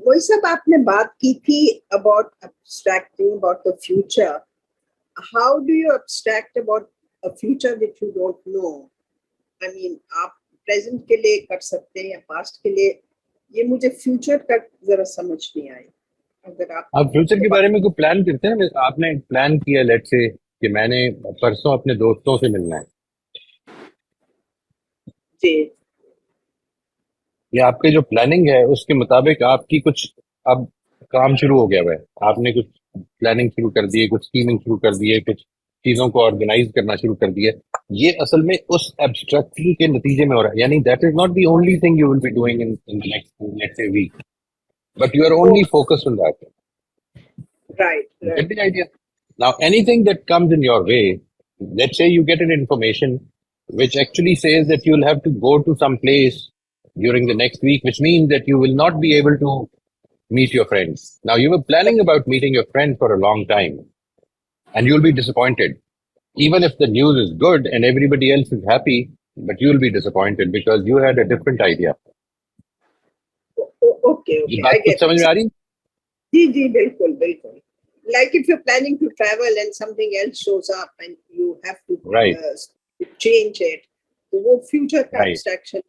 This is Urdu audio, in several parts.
وہی سب آپ نے بات کی تھی about abstracting about the future. How do you abstract about a future that you don't know? I mean, آپ present کے لیے کر سکتے ہیں یا past کے لیے. یہ مجھے future کا ذرا سمجھ نہیں آئی. اگر آپ فیوچر کے بارے میں کوئی پلان کرتے ہیں؟ آپ نے پلان کیا لیٹ سے کہ میں نے پرسوں اپنے دوستوں سے ملنا ہے، جی یا آپ کے جو پلاننگ ہے اس کے مطابق آپ کی کچھ اب کام شروع ہو گیا ہوا ہے، آپ نے کچھ پلاننگ شروع کر دی ہے، کچھ اسکیمنگ شروع کر دی ہے، کچھ چیزوں کو آرگنائز کرنا شروع کر دیا ہے. یہ اصل میں اس ایبسٹریکٹلی کے نتیجے میں ہو رہا ہے. یعنی that is not the only thing you will be doing in the next week, but you are only focus on that. right Get the idea? Now, anything that comes in your way, let's say you get an information which actually says that you'll have to go to some place during the next week, which means that you will not be able to meet your friends. Now, you were planning about meeting your friend for a long time, and you'll be disappointed. Even if the news is good and everybody else is happy, but you'll be disappointed because you had a different idea. okay یہ okay I بات کچھ get سمجھ it. میں آ رہی؟ جی بالکل بالکل. Like if you're planning to travel and something else shows up and you have to Right, change it, تو وہ future کا right. abstraction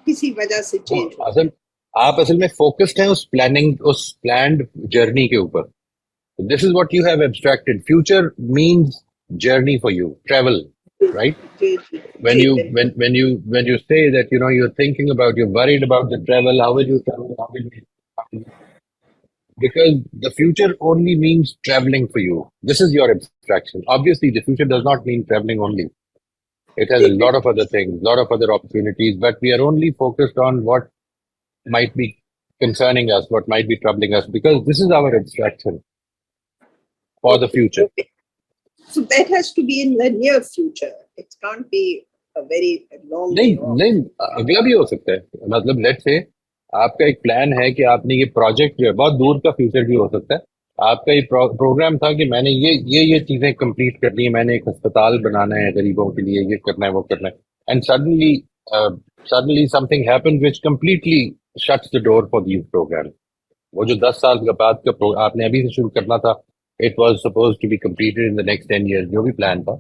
کسی وجہ سے وہ change ہو. آپ اصل میں فوکسڈ ہیں اس پلاننگ، اس پلانڈ جرنی کے اوپر. This is what you have abstracted. Future means journey for you, travel, right? جی جی when جی you بالکل. when you say that you're thinking about, you're worried about the travel, how will you travel, because the future only means traveling for you. This is your abstraction. Obviously the future does not mean traveling only. It has جی a lot of بالکل. other things, lot of other opportunities, but we are only focused on what might be concerning us, what might be troubling us, because this is our abstraction for the Okay future. okay. So that has to be in the near future. It can't be a very long way نہیں off. نہیں، اگلا بھی ہو سکتا ہے. مطلب لیٹ سے آپ کا ایک پلان ہے کہ آپ نے یہ پروجیکٹ جو ہے بہت دور کا فیوچر بھی ہو سکتا ہے. آپ کا یہ پروگرام تھا کہ میں نے یہ چیزیں کمپلیٹ کرنی ہے، میں نے ایک ہسپتال بنانا ہے غریبوں کے لیے، یہ کرنا ہے وہ کرنا ہے. And suddenly something happen which completely shuts the door for these program. وہ جو 10 سال کا بعد کا آپ نے ابھی سے شروع کرنا تھا، it was suppose to be completed in the next 10 years، جو بھی پلان تھا.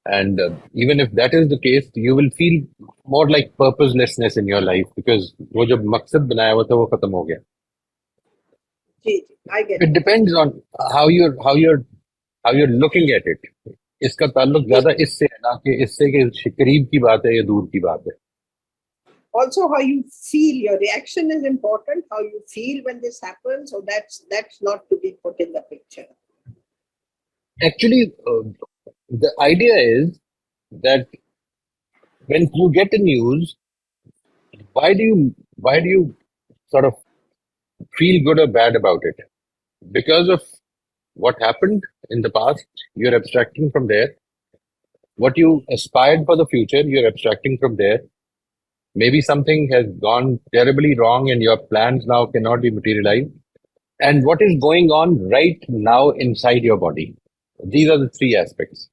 And even if that is the case, you will feel more like purposelessness in your life because وہ جو مقصد بنایا ہوا تھا وہ ختم ہو گیا. جی جی I get It it. depends on how you're looking at it. اس کا تعلق زیادہ اس سے ہے نا کہ اس سے کہ قریب کی بات ہے یا دور کی بات ہے. Also how you feel, your reaction is important, how you feel when this happens. So that's not to be put in the picture. Actually, the idea is that when you get the news, why do you sort of feel good or bad about it? Because of what happened in the past, you're abstracting from there. What you aspired for the future, you're abstracting from there. Maybe something has gone terribly wrong and your plans now cannot be materialized. And what is going on right now inside your body. These are the three aspects.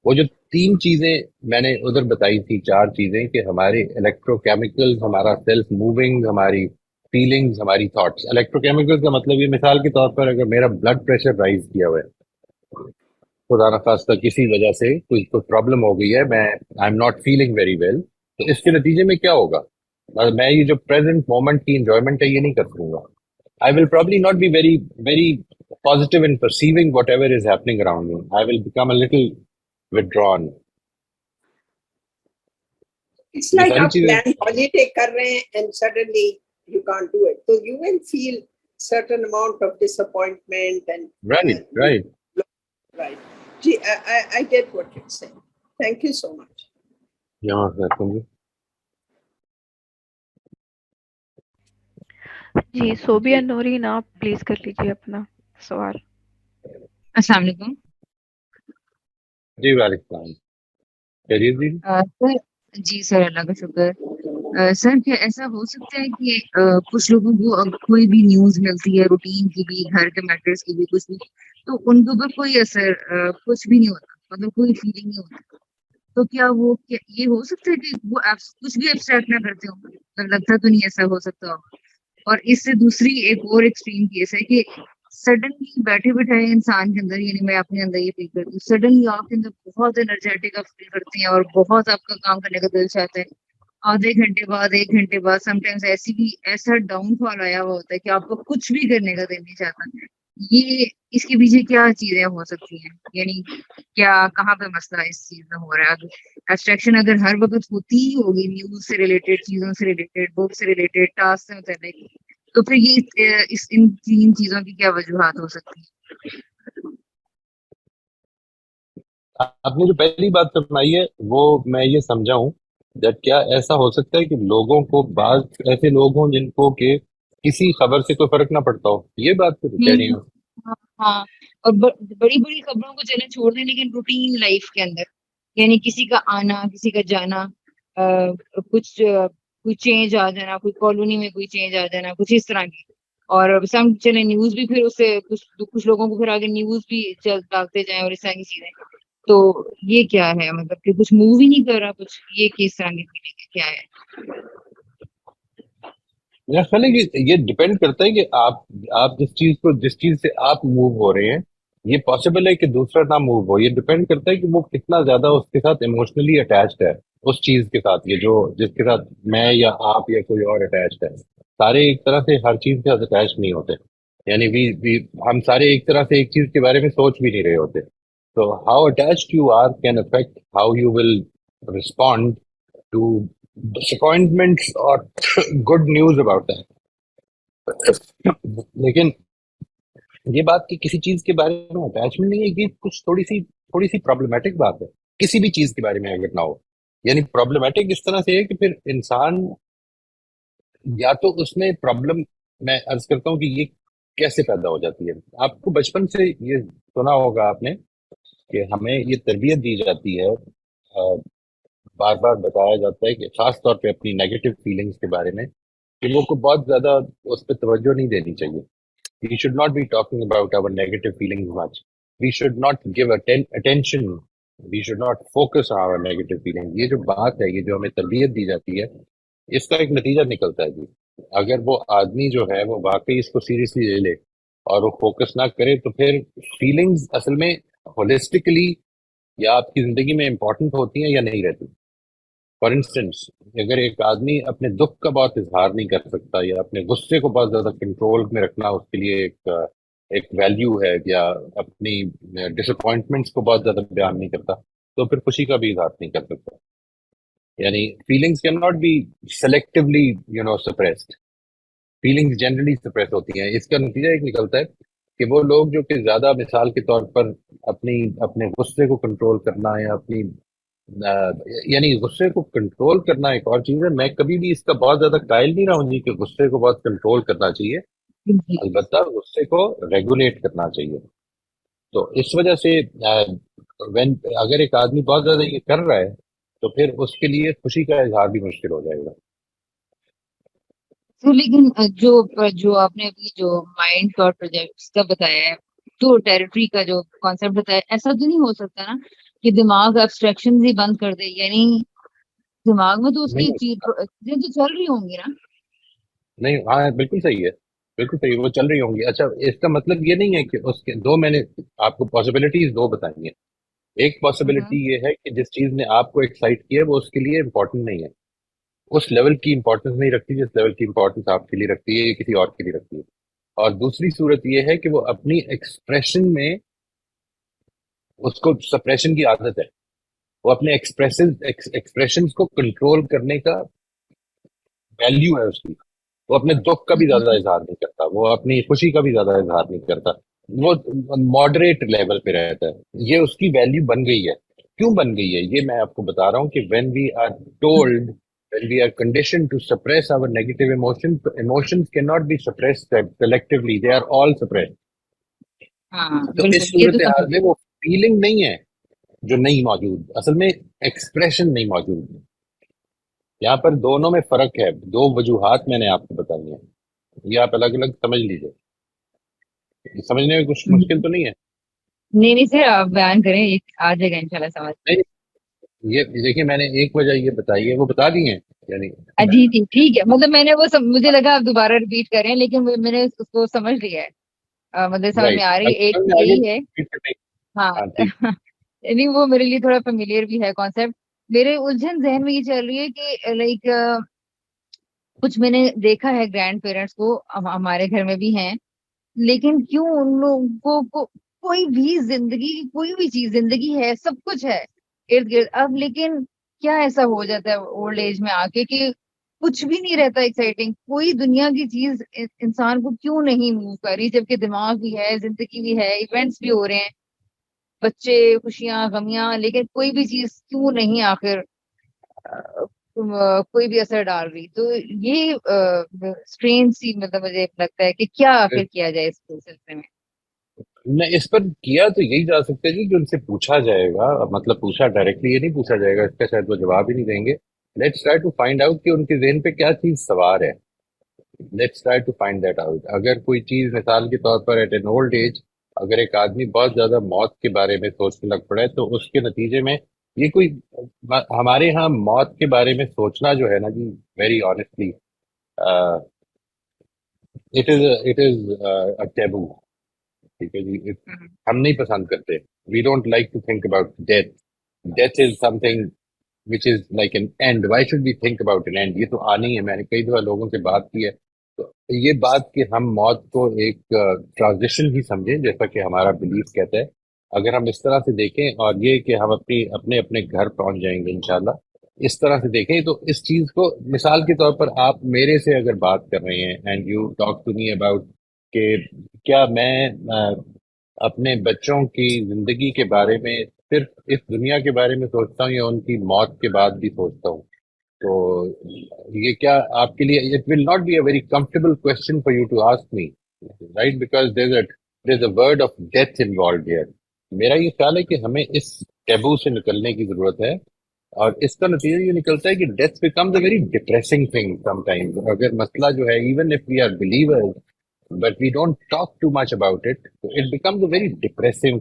وہ جو 3 چیزیں میں نے ادھر بتائی تھی، 4 چیزیں کہ ہمارے الیکٹرو کیمیکلز، ہمارا سیلف موونگ، ہماری فیلنگز، ہماری تھاٹس. الیکٹرو کیمیکلز کا مطلب یہ مثال کے طور پر اگر میرا بلڈ پریشر رائز کیا ہوا ہے، خدا نخواستہ کسی وجہ سے کوئی پرابلم ہو گئی ہے، میں I am not feeling very well, تو اس کے نتیجے میں کیا ہوگا؟ میں یہ جو پریزنٹ مومنٹ کی انجوائمنٹ ہے یہ نہیں کر سکوں گا. I will probably not be very positive in perceiving whatever is happening around me. I will become a little withdrawn. It's یہ like ساری آپ چیزیں plan holiday کر رہے ہیں and suddenly you can't do it. So you will feel certain amount of disappointment and right. right. Gee, I get what you're saying. Thank you so much. یہاں سے تم جی صوبیہ نورین آپ پلیز کر لیجیے اپنا سوال. السلام علیکم. جی وعلیکم السلام. خیریت جی؟ سر جی سر اللہ کا شکر. سر کیا ایسا ہو سکتا ہے کہ کچھ لوگوں کو کوئی بھی نیوز ملتی ہے روٹین کی بھی، گھر کے میٹرز کی بھی، کچھ بھی، تو ان کے اوپر کوئی اثر کچھ بھی نہیں ہوتا، مطلب کوئی فیلنگ نہیں ہوتی، تو کیا وہ یہ ہو سکتا ہے کہ وہ کچھ بھی ایبسٹریکٹ نہ کرتے ہوں؟ لگتا تو نہیں ایسا ہو سکتا ہوگا. اور اس سے دوسری ایک اور ایکسٹریم کیس ہے کہ سڈنلی بیٹھے بیٹھے انسان کے اندر، یعنی میں اپنے اندر یہ فیل کرتی ہوں، سڈنلی آپ کے اندر بہت انرجیٹک آپ فیل کرتے ہیں اور بہت آپ کا کام کرنے کا دل چاہتا ہے. آدھے گھنٹے بعد، ایک گھنٹے بعد سم ٹائمز ایسی بھی ایسا ڈاؤن فال آیا ہوا ہوتا ہے کہ آپ کو کچھ بھی کرنے کا دل نہیں چاہتا. یہ اس کے پیچھے کیا چیزیں ہو سکتی ہیں؟ یعنی کیا کہاں پہ مسئلہ اس چیز میں ہو رہا ہے؟ ایبسٹریکشن اگر ہر وقت ہوتی ہی ہوگی نیوز سے ریلیٹڈ، چیزوں سے ریلیٹڈ، بک سے ریلیٹڈ، ٹاسک سے متعلق، تو پھر یہ ان تین چیزوں کی کیا وجوہات ہو سکتی ہیں؟ آپ نے جو پہلی بات فرمائی ہے وہ میں یہ سمجھا ہوں جب کیا ایسا ہو سکتا ہے کہ لوگوں کو، بعض ایسے لوگ ہوں جن کو کہ کسی خبر سے کوئی فرق نہ پڑتا ہو، یہ بات تو کہہ رہی ہوں. ہاں ہاں، اور بڑی بڑی خبروں کو چلیں چھوڑ دیں، لیکن روٹین لائف کے اندر، یعنی کسی کا آنا، کسی کا جانا، کچھ کوئی چینج آ جانا، کوئی کالونی میں کوئی چینج آ جانا، کچھ اس طرح کی. اور سم چلے نیوز بھی پھر اس سے کچھ لوگوں کو پھر آگے نیوز بھی ڈالتے جائیں اور اس طرح کی چیزیں. تو یہ کیا ہے؟ مطلب کہ کچھ موو ہی نہیں کر رہا کچھ، یہ کس طرح کی فیلنگ ہے، کیا ہے؟ میرا خیال ہے کہ یہ ڈپینڈ کرتا ہے کہ آپ جس چیز سے آپ موو ہو رہے ہیں، یہ پاسبل ہے کہ دوسرا نہ موو ہو. یہ ڈپینڈ کرتا ہے کہ وہ کتنا زیادہ اس کے ساتھ ایموشنلی اٹیچڈ ہے اس چیز کے ساتھ. یہ جو جس کے ساتھ میں یا آپ یا کوئی اور اٹیچڈ ہے، سارے ایک طرح سے ہر چیز کے ساتھ اٹیچ نہیں ہوتے. یعنی ہم سارے ایک طرح سے ایک چیز کے بارے میں سوچ بھی نہیں رہے ہوتے. تو how attached you are can affect how you will respond to disappointments or good news about that. لیکن یہ بات کہ کسی چیز کے بارے میں اٹیچمنٹ نہیں ہے، یہ کچھ تھوڑی سی پرابلمٹک بات ہے. کسی بھی چیز کے بارے میں اگر نہ ہو، یعنی پرابلمٹک اس طرح سے ہے کہ پھر انسان یا تو اس میں پرابلم، میں عرض کرتا ہوں کہ یہ کیسے پیدا ہو جاتی ہے. آپ کو بچپن سے یہ سنا ہوگا آپ نے کہ ہمیں یہ تربیت دی جاتی ہے، بار بار بتایا جاتا ہے کہ خاص طور پہ اپنی نیگیٹو فیلنگز کے بارے میں کہ وہ کو بہت زیادہ اس پہ توجہ نہیں دینی چاہیے. We should not be talking about our negative feelings much. We should not give attention. We should not focus on our negative feelings. یہ جو بات ہے، یہ جو ہمیں تربیت دی جاتی ہے، اس کا ایک نتیجہ نکلتا ہے جی. اگر وہ آدمی جو ہے وہ واقعی اس کو سیریسلی لے لے اور وہ فوکس نہ کرے تو پھر فیلنگز اصل میں ہولسٹکلی یا آپ کی زندگی میں امپورٹنٹ ہوتی ہیں یا نہیں رہتی. فار انسٹنس، اگر ایک آدمی اپنے دکھ کا بہت اظہار نہیں کر سکتا یا اپنے غصے کو بہت زیادہ کنٹرول میں رکھنا اس کے لیے ایک ویلیو ہے، یا اپنی ڈس اپوائنٹمنٹس کو بہت زیادہ بیان نہیں کرتا، تو پھر خوشی کا بھی اظہار نہیں کر سکتا. یعنی feelings can not be selectively suppressed. Feelings generally suppress ہوتی ہیں. اس کا نتیجہ ایک نکلتا ہے کہ وہ لوگ جو کہ زیادہ، مثال کے طور پر اپنے غصے کو کنٹرول کرنا یا یعنی غصے کو کنٹرول کرنا ایک اور چیز ہے. میں کبھی بھی اس کا بہت زیادہ قائل نہیں رہا ہوں جی کہ غصے کو بہت کنٹرول کرنا چاہیے، البتہ غصے کو ریگولیٹ کرنا چاہیے. تو اس وجہ سے اگر ایک آدمی بہت زیادہ یہ کر رہا ہے تو پھر اس کے لیے خوشی کا اظہار بھی مشکل ہو جائے گا. لیکن جو آپ نے ابھی جو مائنڈ تھاٹ پروجیکٹس کا بتایا ہے، تو ٹیریٹری کا جو کانسیپٹ بتایا، ایسا تو نہیں ہو سکتا نا کہ دماغ ایبسٹریکشن ہی بند کر دے؟ یعنی دماغ میں تو اس کی چیزیں تو چل رہی ہوں گی نا؟ نہیں، ہاں بالکل صحیح ہے، بالکل صحیح، وہ چل رہی ہوں گی. اچھا، اس کا مطلب یہ نہیں ہے کہ اس کے دو، میں نے آپ کو پاسبلٹیز دو بتائی ہیں. ایک پاسبلٹی یہ ہے کہ جس چیز نے آپ کو ایکسائٹ کیا وہ اس کے لیے امپورٹنٹ نہیں ہے، اس لیول کی امپورٹنس نہیں رکھتی جس لیول کی امپورٹنس آپ کے لیے رکھتی ہے یا کسی اور کے لیے رکھتی ہے. اور دوسری صورت یہ ہے کہ وہ اپنی ایکسپریشن میں، اس کو سپریشن کی عادت ہے، وہ اپنے ایکسپریشن کو کنٹرول کرنے کا ویلیو ہے اس کی. وہ اپنے دکھ کا بھی زیادہ اظہار نہیں کرتا، وہ اپنی خوشی کا بھی زیادہ اظہار نہیں کرتا، وہ ماڈریٹ لیول پہ رہتا ہے. یہ اس کی ویلیو بن گئی ہے. کیوں بن گئی ہے یہ میں آپ کو بتا رہا ہوں کہ when we are conditioned to suppress our negative emotions cannot be suppressed selectively, they are all suppressed. تو اس صورتحال میں وہ فیلنگ نہیں ہے جو نہیں موجود، اصل میں ایکسپریشن نہیں موجود. یہاں پر دونوں میں فرق ہے. دو وجوہات میں نے آپ کو بتائی ہیں، یہ آپ الگ الگ سمجھ لیجئے. سمجھنے میں کچھ مشکل تو نہیں ہے؟ نہیں سر، آپ بیان کریں، آ جائے گا انشاءاللہ سمجھ. یہ دیکھیے میں نے ایک وجہ یہ بتائی ہے، وہ بتا دی ہیں یعنی جی جی ٹھیک ہے، مطلب میں نے وہ مجھے لگا آپ دوبارہ ریپیٹ کریں، لیکن میں نے اس کو سمجھ لیا ہے، مطلب سمجھ میں رائٹ آ رہی ہے، ایک اگر میں آگے یہی ہے. ہاں ہاں ٹھیک. نہیں وہ میرے لیے تھوڑا فیملیئر بھی ہے کانسیپٹ. میرے الجھن ذہن میں یہ چل رہی ہے کہ لائک کچھ میں نے دیکھا ہے گرینڈ پیرنٹس کو، ہمارے گھر میں بھی ہیں، لیکن کیوں ان لوگوں کو کوئی بھی زندگی کی کوئی بھی چیز، زندگی ہے، سب کچھ ہے ارد گرد اب، لیکن کیا ایسا ہو جاتا ہے اولڈ ایج میں آ کے کہ کچھ بھی نہیں رہتا ایکسائٹنگ، کوئی دنیا کی چیز انسان کو کیوں نہیں موو کر رہی، جبکہ دماغ بھی ہے، زندگی بھی ہے، ایونٹس بھی ہو رہے ہیں، بچے، خوشیاں، غمیاں، لیکن کوئی بھی چیز کیوں نہیں آخر کوئی بھی اثر ڈال رہی. تو یہ اسٹرینج سی مطلب مجھے لگتا ہے کہ کیا آخر کیا جائے اس سلسلے میں. نہ اس پر کیا تو یہی جا سکتا ہے جی کہ ان سے پوچھا جائے گا، مطلب پوچھا ڈائریکٹلی یہ نہیں پوچھا جائے گا، اس کا شاید وہ جواب ہی نہیں دیں گے. Let's try to find out کہ ان کے ذہن پہ کیا چیز سوار ہے. Let's try to find that out. اگر کوئی چیز مثال کے طور پر ایٹ این اولڈ ایج اگر ایک آدمی بہت زیادہ موت کے بارے میں سوچنے لگ پڑے تو اس کے نتیجے میں یہ کوئی ہمارے ہاں موت کے بارے میں سوچنا جو ہے نا جی very honestly it is taboo. ٹھیک ہے جی ہم نہیں پسند کرتے. We don't like to think about death. Death is something which is like an end. Why should we think about an end? یہ تو آنی ہے. میں نے کئی دفعہ لوگوں سے بات کی ہے تو یہ بات کہ ہم موت کو ایک ٹرانزیشن ہی سمجھیں جیسا کہ ہمارا بلیف کہتا ہے. اگر ہم اس طرح سے دیکھیں اور یہ کہ ہم اپنے اپنے گھر پہنچ جائیں گے انشاءاللہ، اس طرح سے دیکھیں تو اس چیز کو مثال کے طور پر آپ میرے سے اگر بات کر رہے ہیں and you talk to me about کہ کیا میں اپنے بچوں کی زندگی کے بارے میں صرف اس دنیا کے بارے میں سوچتا ہوں یا ان کی موت کے بعد بھی سوچتا ہوں، تو یہ کیا آپ کے لیے it will not be a very comfortable question for you to ask me right because there is a word of death involved here. میرا یہ خیال ہے کہ ہمیں اس ٹیبو سے نکلنے کی ضرورت ہے اور اس کا نتیجہ یہ نکلتا ہے کہ death becomes a very depressing thing sometimes. اگر مسئلہ جو ہے even if we are believers but we don't talk too much about it, so it becomes a very depressing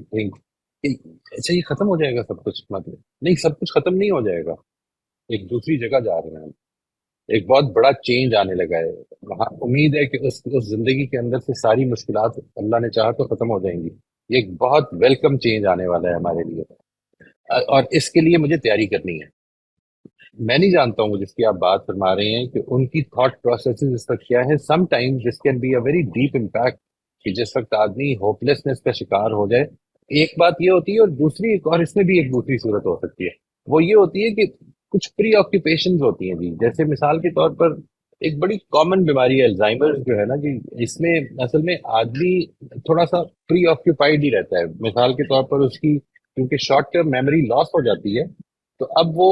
thing. اچھا یہ ختم ہو جائے گا سب کچھ؟ مطلب نہیں، سب کچھ ختم نہیں ہو جائے گا. ایک دوسری جگہ جا رہے ہیں ہم. ایک بہت بڑا چینج آنے لگا ہے وہاں. امید ہے کہ اس زندگی کے اندر سے ساری مشکلات اللہ نے چاہا تو ختم ہو جائیں گی. یہ ایک بہت ویلکم چینج آنے والا ہے ہمارے لیے اور اس کے لیے مجھے تیاری کرنی ہے. میں نہیں جانتا ہوں جس کی آپ بات فرما رہے ہیں کہ ان کی تھاٹ پروسیسز اس وقت کیا ہے. Sometime this can be a very deep impact کہ جس وقت آدمی ہوپلیسنس کا شکار ہو جائے. ایک بات یہ ہوتی ہے اور دوسری ایک اور اس میں بھی ایک دوسری صورت ہو سکتی ہے. وہ یہ ہوتی ہے کہ کچھ پری آکوپیشنز ہوتی ہیں جی. جیسے مثال کے طور پر ایک بڑی کامن بیماری ہے الزائمر جو ہے نا جی. اس میں اصل میں آدمی تھوڑا سا پری آکوپائڈ ہی رہتا ہے. مثال کے طور پر اس کی کیونکہ شارٹ ٹرم میموری لاس ہو جاتی ہے تو اب وہ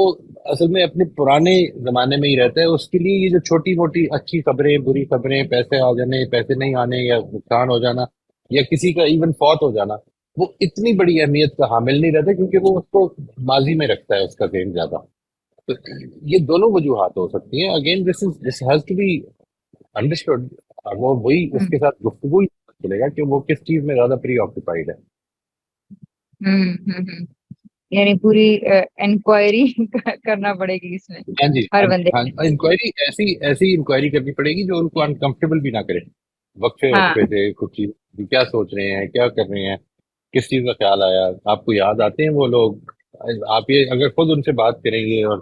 اصل میں اپنے پرانے زمانے میں ہی رہتا ہے. اس کے لیے یہ جو چھوٹی موٹی اچھی خبریں، بری خبریں، پیسے آ جانے، پیسے نہیں آنے یا نقصان ہو جانا یا کسی کا ایون فوت ہو جانا، وہ اتنی بڑی اہمیت کا حامل نہیں رہتا کیونکہ وہ اس کو ماضی میں رکھتا ہے اس کا ذہن زیادہ. تو یہ دونوں وجوہات ہو سکتی ہیں. Again this has to be understood. وہ وہی اس کے ساتھ گفتگو ہی چلے گا کہ وہ کس چیز میں زیادہ پری آکوپائڈ ہے. یعنی پوری انکوائری کرنا پڑے گی اس میں ہاں جی ہر بندے ہاں میں. انکوائری ایسی انکوائری کرنی پڑے گی جو ان کو انکمفرٹیبل بھی نہ کرے. وقفے ہاں وقفے سے کچھ چیز کیا سوچ رہے ہیں، کیا کر رہے ہیں، کس چیز کا خیال آیا، آپ کو یاد آتے ہیں وہ لوگ. آپ یہ اگر خود ان سے بات کریں گے اور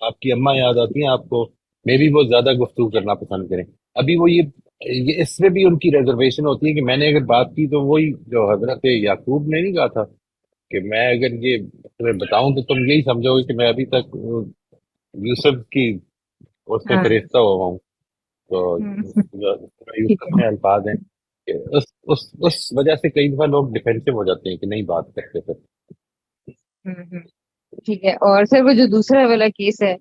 آپ کی اماں یاد آتی ہیں آپ کو، میں بھی وہ زیادہ گفتگو کرنا پسند کریں. ابھی وہ یہ اس میں بھی ان کی ریزرویشن ہوتی ہے کہ میں نے اگر بات کی تو وہی جو حضرت یعقوب نے نہیں کہا تھا کہ میں اگر یہ تمہیں بتاؤں تو تم یہی سمجھو گے کہ میں ابھی تک یوسف کی اس سے ہاں فرشتہ ہوا ہوں. تو ٹھیک یوسف ہے. میں الفاظ ہیں کہ اس وجہ سے کئی دفعہ لوگ ڈیفینسو ہو جاتے ہیں کہ نہیں بات کرتے پھر. ٹھیک ہے. اور سر وہ جو دوسرا والا کیس ہے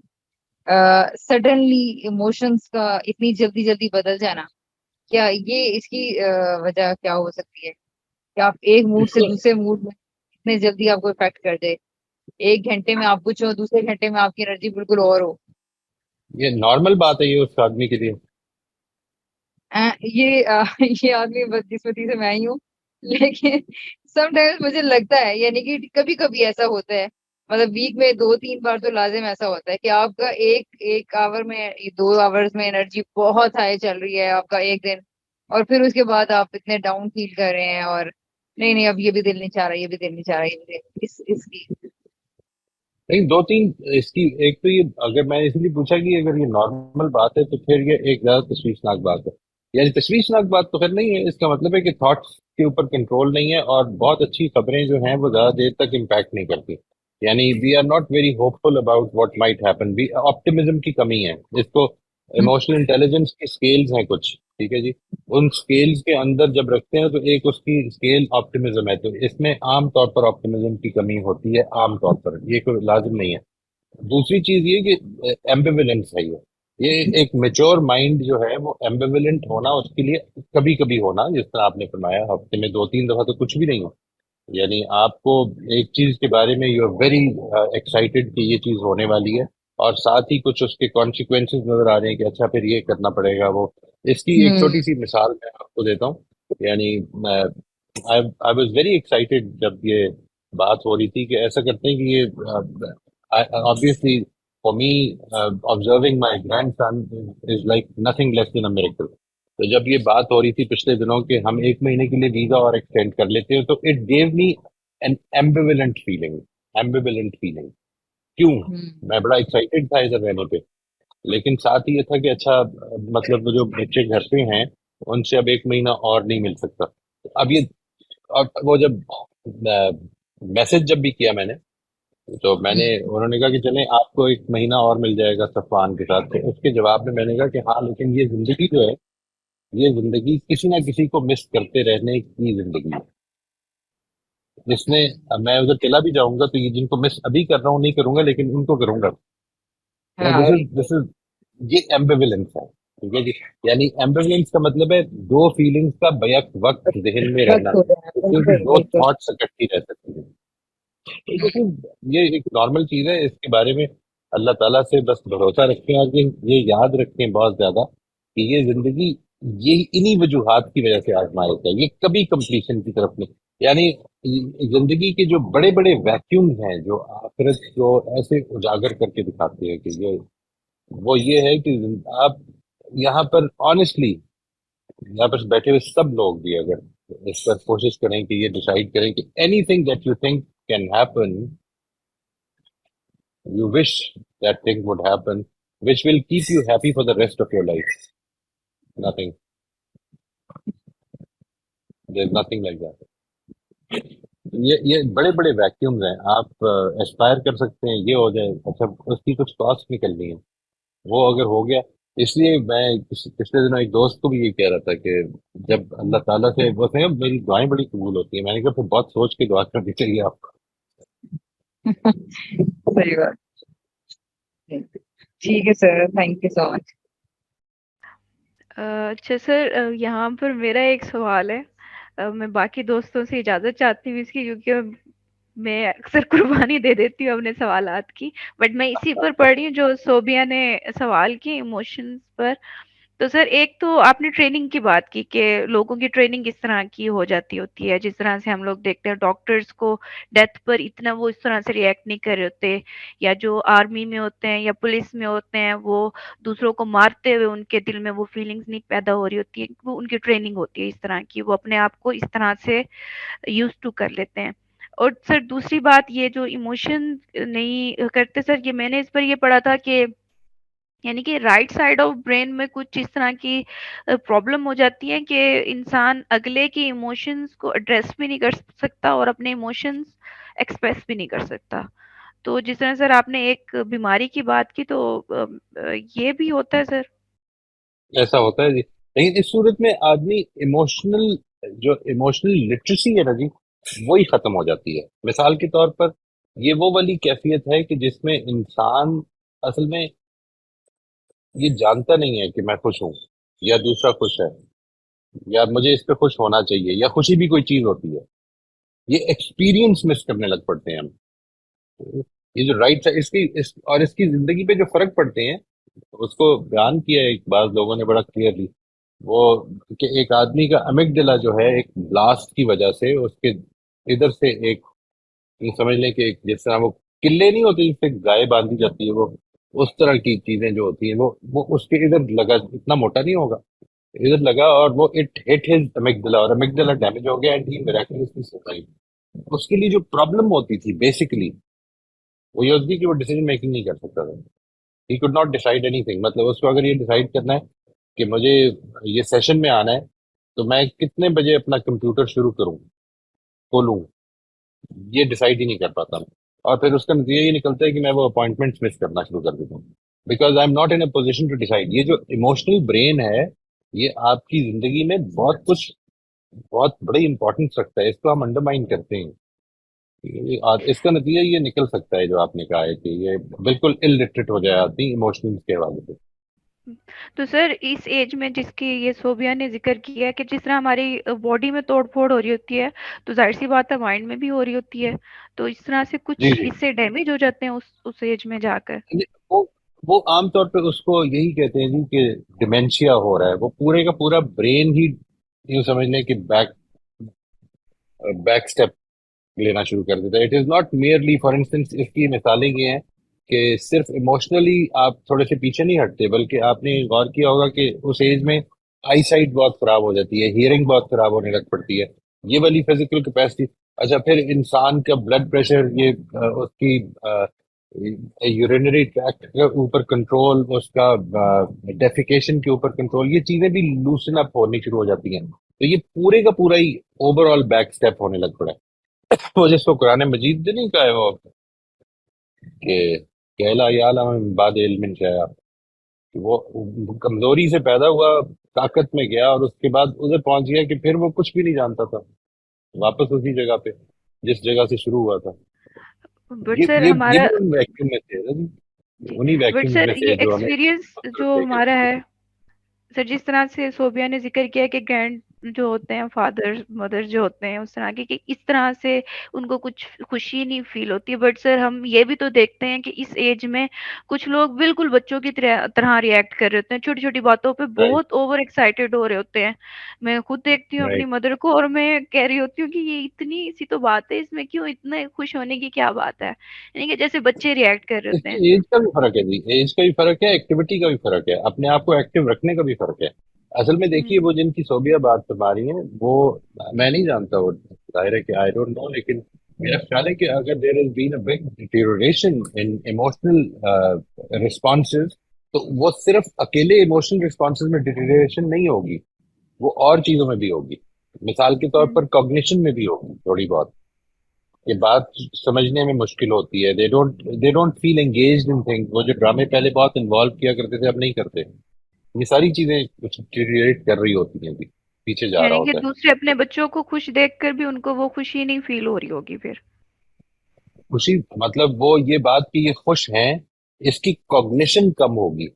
سڈنلی ایموشنس کا اتنی جلدی جلدی بدل جانا، کیا یہ اس کی وجہ کیا ہو سکتی ہے کہ آپ ایک موڈ اس سے کو دوسرے موڈ میں اتنے جلدی آپ کو افیکٹ کر دے، ایک گھنٹے میں آپ کچھ ہو، دوسرے گھنٹے میں آپ کی انرجی بالکل اور ہو. یہ نارمل بات ہے یہ اس آدمی کے لیے. یہ آدمی بدقسمتی سے میں ہی ہوں، لیکن سم ٹائمز مجھے لگتا ہے یعنی کہ کبھی کبھی ایسا ہوتا ہے، مطلب ویک میں 2-3 بار تو لازم ایسا ہوتا ہے کہ آپ کا ایک آور میں 2 آورز میں انرجی بہت ہائی چل رہی ہے آپ کا ایک دن، اور پھر اس کے بعد آپ اتنے ڈاؤن فیل کر رہے ہیں اور نہیں نہیں اب یہ بھی دل نہیں چاہ رہا، یہ بھی دل نہیں چاہ رہا، یہ بھی دل اس کی نہیں، دو تین اس کی، ایک تو یہ اگر میں نے اس لیے پوچھا کہ اگر یہ نارمل بات ہے تو پھر یہ ایک زیادہ تشویشناک بات ہے. یعنی تشویشناک بات تو خیر نہیں ہے، اس کا مطلب ہے کہ تھاٹس کے اوپر کنٹرول نہیں ہے، اور بہت اچھی خبریں جو ہیں وہ زیادہ دیر تک امپیکٹ نہیں کرتی. یعنی we are not very hopeful about what might happen. Optimism کی کمی ہے. اس کو ایموشنل انٹیلیجنس کی اسکیلز ہیں کچھ، ٹھیک ہے جی، ان اسکیلز کے اندر جب رکھتے ہیں تو ایک اس کی اسکیل آپٹیمزم ہے، تو اس میں عام طور پر آپٹیمزم کی کمی ہوتی ہے، عام طور پر، یہ کوئی لازم نہیں ہے. دوسری چیز یہ کہ ایمبیولنس ہے، یہ ایک میچور مائنڈ جو ہے وہ ایمبیولنٹ ہونا، اس کے لیے کبھی کبھی ہونا، جس طرح آپ نے فرمایا ہفتے میں 2-3 دفعہ تو کچھ بھی نہیں ہو. یعنی آپ کو ایک چیز کے بارے میں یو آر ویری ایکسائٹیڈ کہ یہ چیز ہونے والی ہے، اور ساتھ ہی کچھ اس کے کانسیکوینسز نظر آ رہے ہیں کہ اچھا پھر یہ کرنا پڑے گا. وہ اس کی ایک چھوٹی سی مثال میں آپ کو دیتا ہوں. یعنی آئی واز ویری ایکسائٹیڈ جب یہ بات ہو رہی تھی کہ ایسا کرتے ہیں کہ یہ obviously for me observing my grandson is like nothing less than a miracle. تو جب یہ بات ہو رہی تھی پچھلے دنوں کہ ہم 1 مہینے کے لیے ویزا اور ایکسٹینڈ کر لیتے ہیں، تو it give me an ambivalent feeling. Ambivalent feeling کیوں؟ میں بڑا ایکسائٹیڈ تھا ادھر رہنے پہ، لیکن ساتھ ہی یہ تھا کہ اچھا مطلب وہ جو بچے گھر پہ ہیں ان سے اب 1 مہینہ اور نہیں مل سکتا. اب یہ وہ جب میسج جب بھی کیا میں نے، تو میں نے انہوں نے کہا کہ چلیں آپ کو 1 مہینہ اور مل جائے گا صفوان کے ساتھ. تو اس کے جواب میں نے کہا کہ ہاں لیکن یہ زندگی جو ہے، یہ زندگی کسی نہ کسی کو مس کرتے رہنے کی زندگی ہے. جس نے میں ادھر چلا بھی جاؤں گا تو یہ جن کو مس ابھی کر رہا ہوں نہیں کروں گا، لیکن ان کو کروں گا. یہ ایمبیولنس ہے، ٹھیک ہے جی. یعنی ایمبیولنس کا مطلب ہے دو فیلنگز کا بیک وقت ذہن میں رہنا، کیونکہ دو تھاٹس اکٹھی رہ سکتی ہیں. یہ ایک نارمل چیز ہے. اس کے بارے میں اللہ تعالیٰ سے بس بھروسہ رکھیں، اور یہ یاد رکھیں بہت زیادہ کہ یہ زندگی یہ انہی وجوہات کی وجہ سے آزمائش ہے، یہ کبھی کمپلیشن کی طرف نہیں. یعنی زندگی کے جو بڑے بڑے ویکیوم ہیں جو آخرت کو ایسے اجاگر کر کے دکھاتے ہیں کہ وہ یہ ہے کہ آپ یہاں پر آنےسٹلی یہاں پر بیٹھے ہوئے سب لوگ بھی اگر اس پر کوشش کریں کہ یہ ڈیسائیڈ کریں کہ any thing that you think can happen, you wish that thing would happen, which will keep you happy for the rest of your life. Nothing. There's nothing like that. یہ بڑے بڑے ویکیومز ہیں، آپ اسپائر کر سکتے ہیں یہ ہو جائے، اچھا اس کی کچھ کاسٹ نکلنی ہے، وہ اگر ہو گیا. اس لیے میں پچھلے دنوں ایک دوست کو بھی یہ کہہ رہا تھا کہ جب اللہ تعالیٰ سے وہ کہیں میری دعائیں بڑی قبول ہوتی ہیں، میں نے کہا پھر بہت سوچ کے دعا کرنی چاہیے آپ کو. صحیح بات. ٹھیک ہے سر، تھینک یو سو مچ. اچھا سر، یہاں پر میرا ایک سوال ہے. میں باقی دوستوں سے اجازت چاہتی ہوں اس کی، کیونکہ میں اکثر قربانی دے دیتی ہوں اپنے سوالات کی، بٹ میں اسی پر پڑھ رہی ہوں جو صوبیہ نے سوال کی ایموشنز پر. تو سر ایک تو آپ نے ٹریننگ کی بات کی کہ لوگوں کی ٹریننگ کس طرح کی ہو جاتی ہوتی ہے، جس طرح سے ہم لوگ دیکھتے ہیں ڈاکٹرز کو ڈیتھ پر اتنا وہ اس طرح سے ریئیکٹ نہیں کر رہے ہوتے، یا جو آرمی میں ہوتے ہیں یا پولیس میں ہوتے ہیں وہ دوسروں کو مارتے ہوئے ان کے دل میں وہ فیلنگز نہیں پیدا ہو رہی ہوتی ہے، وہ ان کی ٹریننگ ہوتی ہے اس طرح کی، وہ اپنے آپ کو اس طرح سے یوز ٹو کر لیتے ہیں. اور سر دوسری بات یہ جو ایموشن نہیں کرتے سر، یہ میں نے اس پر یہ پڑھا تھا کہ یعنی کہ رائٹ سائڈ آف برین میں کچھ اس طرح کی پرابلم ہو جاتی ہے کہ انسان اگلے کی ایموشنز کو ایڈریس بھی نہیں کر سکتا اور اپنے ایموشنز ایکسپریس بھی نہیں کر سکتا. تو جس طرح سر آپ نے ایک بیماری کی بات کی، تو یہ بھی ہوتا ہے سر؟ ایسا ہوتا ہے جی. لیکن اس صورت میں آدمی ایموشنل لٹریسی ہے نا جی، وہی ختم ہو جاتی ہے. مثال کے طور پر یہ وہ والی کیفیت ہے کہ جس میں انسان اصل میں یہ جانتا نہیں ہے کہ میں خوش ہوں یا دوسرا خوش ہے یا مجھے اس پہ خوش ہونا چاہیے یا خوشی بھی کوئی چیز ہوتی ہے. یہ ایکسپیرینس مس کرنے لگ پڑتے ہیں ہم. یہ جو رائٹ اور اس کی زندگی پہ جو فرق پڑتے ہیں اس کو بیان کیا ہے بعض لوگوں نے بڑا کلیئرلی، وہ کہ ایک آدمی کا امیگڈلا جو ہے ایک بلاسٹ کی وجہ سے اس کے ادھر سے ایک یہ سمجھ لیں کہ ایک جس طرح وہ قلعے نہیں ہوتے جس سے گائے باندھی جاتی ہے، وہ اس طرح کی چیزیں جو ہوتی ہیں وہ اس کے ادھر لگا، اتنا موٹا نہیں ہوگا، ادھر لگا اور وہ اٹ ہٹ ہز امگدلا، اور امگدلا ڈیمیج ہو گیا اینڈ ہی میراکلسلی سروائیوڈ۔ اس کے لیے جو پرابلم ہوتی تھی بیسیکلی وہ یہ ہوتی تھی کہ وہ ڈیسیجن میکنگ نہیں کر سکتا تھا، he could not decide any thing. مطلب اس کو اگر یہ ڈیسائڈ کرنا ہے کہ مجھے یہ سیشن میں آنا ہے تو میں کتنے بجے اپنا کمپیوٹر شروع کروں کھولوں، یہ ڈیسائڈ ہی نہیں کر پاتا میں، اور پھر اس کا نتیجہ یہ نکلتا ہے کہ میں وہ اپوائنٹمنٹس مس کرنا شروع کر دیتا ہوں، because I am not in a position to decide. یہ جو ایموشنل برین ہے یہ آپ کی زندگی میں بہت کچھ بہت بڑی امپورٹنس رکھتا ہے، اس کو ہم انڈرمائن کرتے ہیں، اور اس کا نتیجہ یہ نکل سکتا ہے جو آپ نے کہا ہے کہ یہ بالکل الٹریٹ ہو جائے آدمی ایموشنل کے حوالے سے۔ تو سر اس ایج میں جس کی یہ صوبیہ نے ذکر کیا ہے کہ جس طرح ہماری باڈی میں توڑ پھوڑ ہو رہی ہوتی ہے تو ظاہر سی بات ہے مائنڈ میں بھی ہو رہی ہوتی ہے، تو اس طرح سے جی کچھ جی اس سے ڈیمیج ہو جاتے ہیں اس ایج میں جا کر۔ وہ وہ عام طور پہ اس کو یہی کہتے ہیں جی کہ ڈیمینشیا ہو رہا ہے، وہ پورے کا پورا برین ہی یوں سمجھ لیں کہ بیک اسٹیپ لینا شروع کر دیتا ہے۔ It is not merely, for instance اس کی مثالیں یہ ہیں کہ صرف ایموشنلی آپ تھوڑے سے پیچھے نہیں ہٹتے، بلکہ آپ نے غور کیا ہوگا کہ اس ایج میں آئی سائٹ بہت خراب ہو جاتی ہے، ہیئرنگ بہت خراب ہونے لگ پڑتی ہے، یہ والی فزیکل کیپیسٹی۔ اچھا پھر انسان کا بلڈ پریشر، یہ اس کی یورینری ٹریکٹ کے اوپر کنٹرول، اس کا ڈیفیکیشن کے اوپر کنٹرول، یہ چیزیں بھی لوسن اپ ہونی شروع ہو جاتی ہیں، تو یہ پورے کا پورا ہی اوور آل بیک اسٹیپ ہونے لگ پڑا ہے۔ وہ جس کو قرآن مجید نے نہیں کہا ہے وہ کہ کہلا یعلم بعد علم شیئا، کہ وہ کمزوری سے پیدا ہوا، طاقت میں گیا، اور اس کے بعد ادھر پہنچ گیا کہ پھر وہ کچھ بھی نہیں جانتا تھا، واپس اسی جگہ پہ جس جگہ سے شروع ہوا تھا۔ بٹ یہ سر یہ یہ ہمارا بھی ان ویکیوم میں سے ہے نا جی، جی، انہی بٹ ویکیوم سر میں سے یہ جو ہمیں ایکسپیرینس جو ہمارا ہے سر، جس طرح سے صوبیہ نے ذکر کیا کہ گرینڈ جو ہوتے ہیں فادر مدر جو ہوتے ہیں اس طرح کے کہ اس طرح سے ان کو کچھ خوشی نہیں فیل ہوتی، بٹ سر ہم یہ بھی تو دیکھتے ہیں کہ اس ایج میں کچھ لوگ بالکل بچوں کی طرح ریئیکٹ کر رہے ہوتے ہیں، چھوٹی چھوٹی باتوں پہ رائٹ بہت اوور ایکسائٹیڈ ہو رہے ہوتے ہیں۔ میں خود دیکھتی ہوں اپنی رائٹ۔ مدر کو اور میں کہہ رہی ہوتی ہوں کہ یہ اتنی سی تو بات ہے، اس میں کیوں اتنے خوش ہونے کی کیا بات ہے، یعنی کہ جیسے بچے ریئیکٹ کر رہے اس ہوتے کی ہیں۔ ایج کا بھی فرق ہے جی، ایج کا بھی فرق ہے، ایکٹیویٹی کا بھی فرق ہے، اپنے آپ کو ایکٹیو رکھنے کا بھی فرق ہے۔ اصل میں دیکھیے وہ جن کی صوبیہ بات فرما رہی ہیں وہ میں نہیں جانتا، وہ ظاہر ہے کہ آئی ڈونٹ نو، لیکن میرا خیال ہے کہ اگر there is been a big deterioration in emotional responses, تو وہ صرف اکیلے ایموشنل رسپانسز میں ڈیٹیریوریشن نہیں ہوگی، وہ اور چیزوں میں بھی ہوگی۔ مثال کے طور پر کوگنیشن میں بھی ہوگی تھوڑی بہت، یہ بات سمجھنے میں مشکل ہوتی ہے، they don't feel engaged in thing, وہ جو ڈرامے پہلے بہت انوالو کیا کرتے تھے اب نہیں کرتے، یہ ساری چیزیں کچھ ڈیٹیریٹ کر رہی ہوتی ہیں، ابھی پیچھے جا رہا یعنی کہ ہوتا ہے۔ دوسرے اپنے بچوں کو خوش دیکھ کر بھی ان کو وہ خوشی نہیں فیل ہو رہی ہوگی پھر۔ خوشی مطلب وہ یہ بات کہ یہ خوش ہیں، اس کی کوگنیشن کم ہوگی،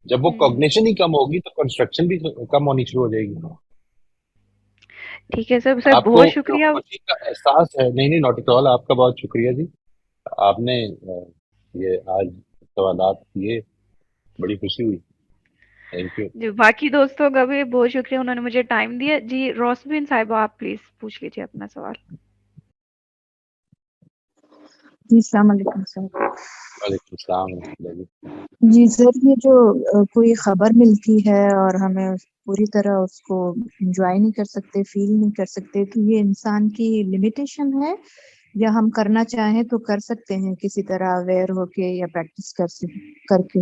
جب وہ کوگنیشن ہی کم ہوگی تو کنسٹرکشن بھی کم ہونی شروع ہو جائے گی۔ ٹھیک ہے سر، سر آپ کو بہت جو شکریہ۔ خوشی کا احساس ہے، نہیں نہیں ناٹ ایٹ آل، آپ کا بہت شکریہ جی، آپ نے یہ آج سوالات کیے، بڑی خوشی ہوئی، تھینک یو۔ جی باقی دوستوں کا بھی بہت شکریہ، انہوں نے مجھے ٹائم دیا۔ جی روسبین صاحبہ آپ پلیز پوچھ لیجیے اپنا سوال۔ جی السلام علیکم سر۔ وعلیکم السلام ورحمۃ اللہ جی۔ جی سر، یہ جو کوئی خبر ملتی ہے اور ہمیں پوری طرح اس کو انجوائے نہیں کر سکتے، فیل نہیں کر سکتے، تو یہ انسان کی لمیٹیشن ہے یا ہم کرنا چاہیں تو کر سکتے ہیں کسی طرح اویئر ہو کے یا پریکٹس کر کے؟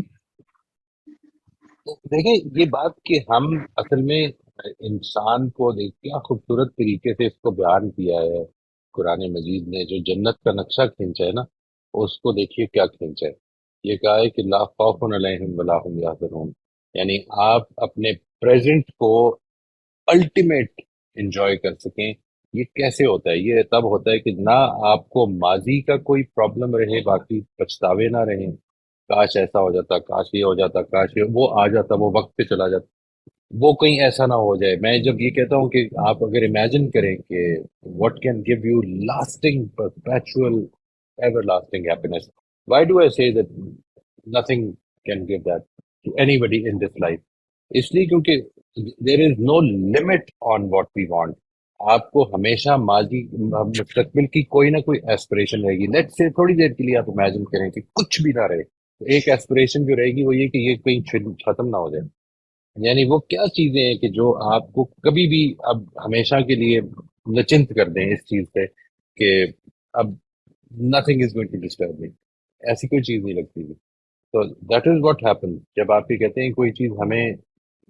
دیکھیں یہ بات کہ ہم اصل میں انسان کو کیا خوبصورت طریقے سے اس کو بیان کیا ہے قرآن مجید نے، جو جنت کا نقشہ کھینچا ہے نا، اس کو دیکھیے کیا کھینچا ہے۔ یہ کہا ہے کہ لا خوف علیہم ولا هم یحزنون، یعنی آپ اپنے پریزنٹ کو الٹیمیٹ انجوائے کر سکیں۔ یہ کیسے ہوتا ہے؟ یہ تب ہوتا ہے کہ نہ آپ کو ماضی کا کوئی پرابلم رہے، باقی پچھتاوے نہ رہیں، کاش ایسا ہو جاتا، کاش یہ ہو جاتا، کاش وہ آ جاتا، وہ وقت پہ چلا جاتا، وہ کہیں ایسا نہ ہو جائے۔ میں جب یہ کہتا ہوں کہ آپ اگر امیجن کریں کہ what can give you lasting perpetual everlasting happiness, why do I say that nothing can give that to anybody in this life? اس لیے کیونکہ there is no limit on what we want, آپ کو ہمیشہ ماضی مستقبل کی کوئی نہ کوئی ایسپریشن رہے گی. لیٹ سے تھوڑی دیر کے لیے آپ امیجن کریں کہ کچھ بھی نہ رہے, تو ایک ایسپریشن جو رہے گی وہ یہ کہ یہ کہیں ختم نہ ہو جائے. یعنی وہ کیا چیزیں ہیں کہ جو آپ کو کبھی بھی اب ہمیشہ کے لیے نچنت کر دیں اس چیز سے کہ اب nothing is going to disturb me. ایسی کوئی چیز نہیں لگتی تھی. تو دیٹ از واٹ ہیپن. جب آپ یہ کہتے ہیں کوئی چیز ہمیں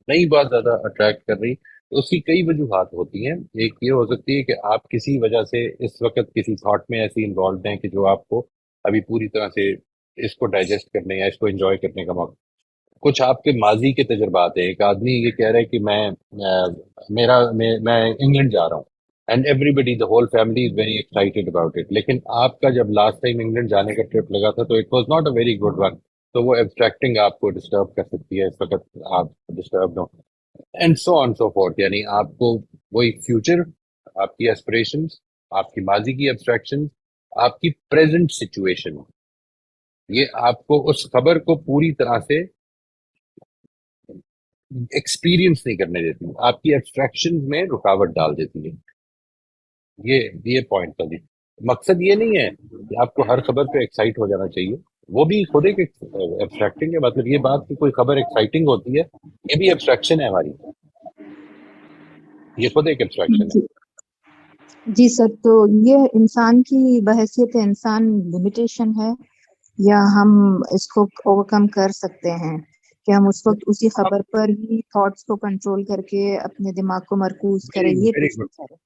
نہیں بہت زیادہ اٹریکٹ کر رہی, تو اس کی کئی وجوہات ہوتی ہیں. ایک یہ ہو سکتی ہے کہ آپ کسی وجہ سے اس وقت کسی تھاٹ میں ایسی انوالوڈ ہیں کہ جو آپ کو ابھی پوری طرح سے اس کو ڈائجسٹ کرنے یا اس کو انجوائے کرنے کا موقع. کچھ آپ کے ماضی کے تجربات ہیں. ایک آدمی یہ کہہ رہا ہے کہ میں انگلینڈ جا رہا ہوں, and everybody the whole family is very excited about it. لیکن آپ کا جب لاسٹ ٹائم انگلینڈ جانے کا ٹرپ لگا تھا تو it was not a very good one. تو وہ ایبسٹریکٹنگ آپ کو ڈسٹرب کر سکتی ہے اس وقت آپ disturb who, and so on so forth. یعنی آپ کو وہی فیوچر, آپ کی ایسپریشنز, آپ کی ماضی کی ایبسٹریکشن, آپ کی پریزنٹ سچویشن, یہ آپ کو اس خبر کو پوری طرح سے ایکسپیرینس نہیں کرنے دیتی, آپ کی ایبسٹریکشن میں رکاوٹ ڈال دیتی ہے. یہ پوائنٹ تھا جی. مقصد یہ نہیں ہے کہ آپ کو ہر خبر پہ ایکسائٹ ہو جانا چاہیے, وہ بھی خود ایک ایبسٹریکٹنگ ہے. مطلب یہ بات کہ کوئی خبر ایکسائٹنگ ہوتی ہے, یہ بھی ایبسٹریکشن ہے ہماری, یہ خود ایک ایبسٹریکشن ہے. جی سر, تو یہ انسان کی بحیثیت انسان لمیٹیشن ہے یا ہم اس کو اوور کم کر سکتے ہیں کہ ہم اس وقت اسی خبر پر ہی تھاٹس کو کنٹرول کر کے اپنے دماغ کو مرکوز کریں؟ یہ پوچھنا چاہ رہے ہیں.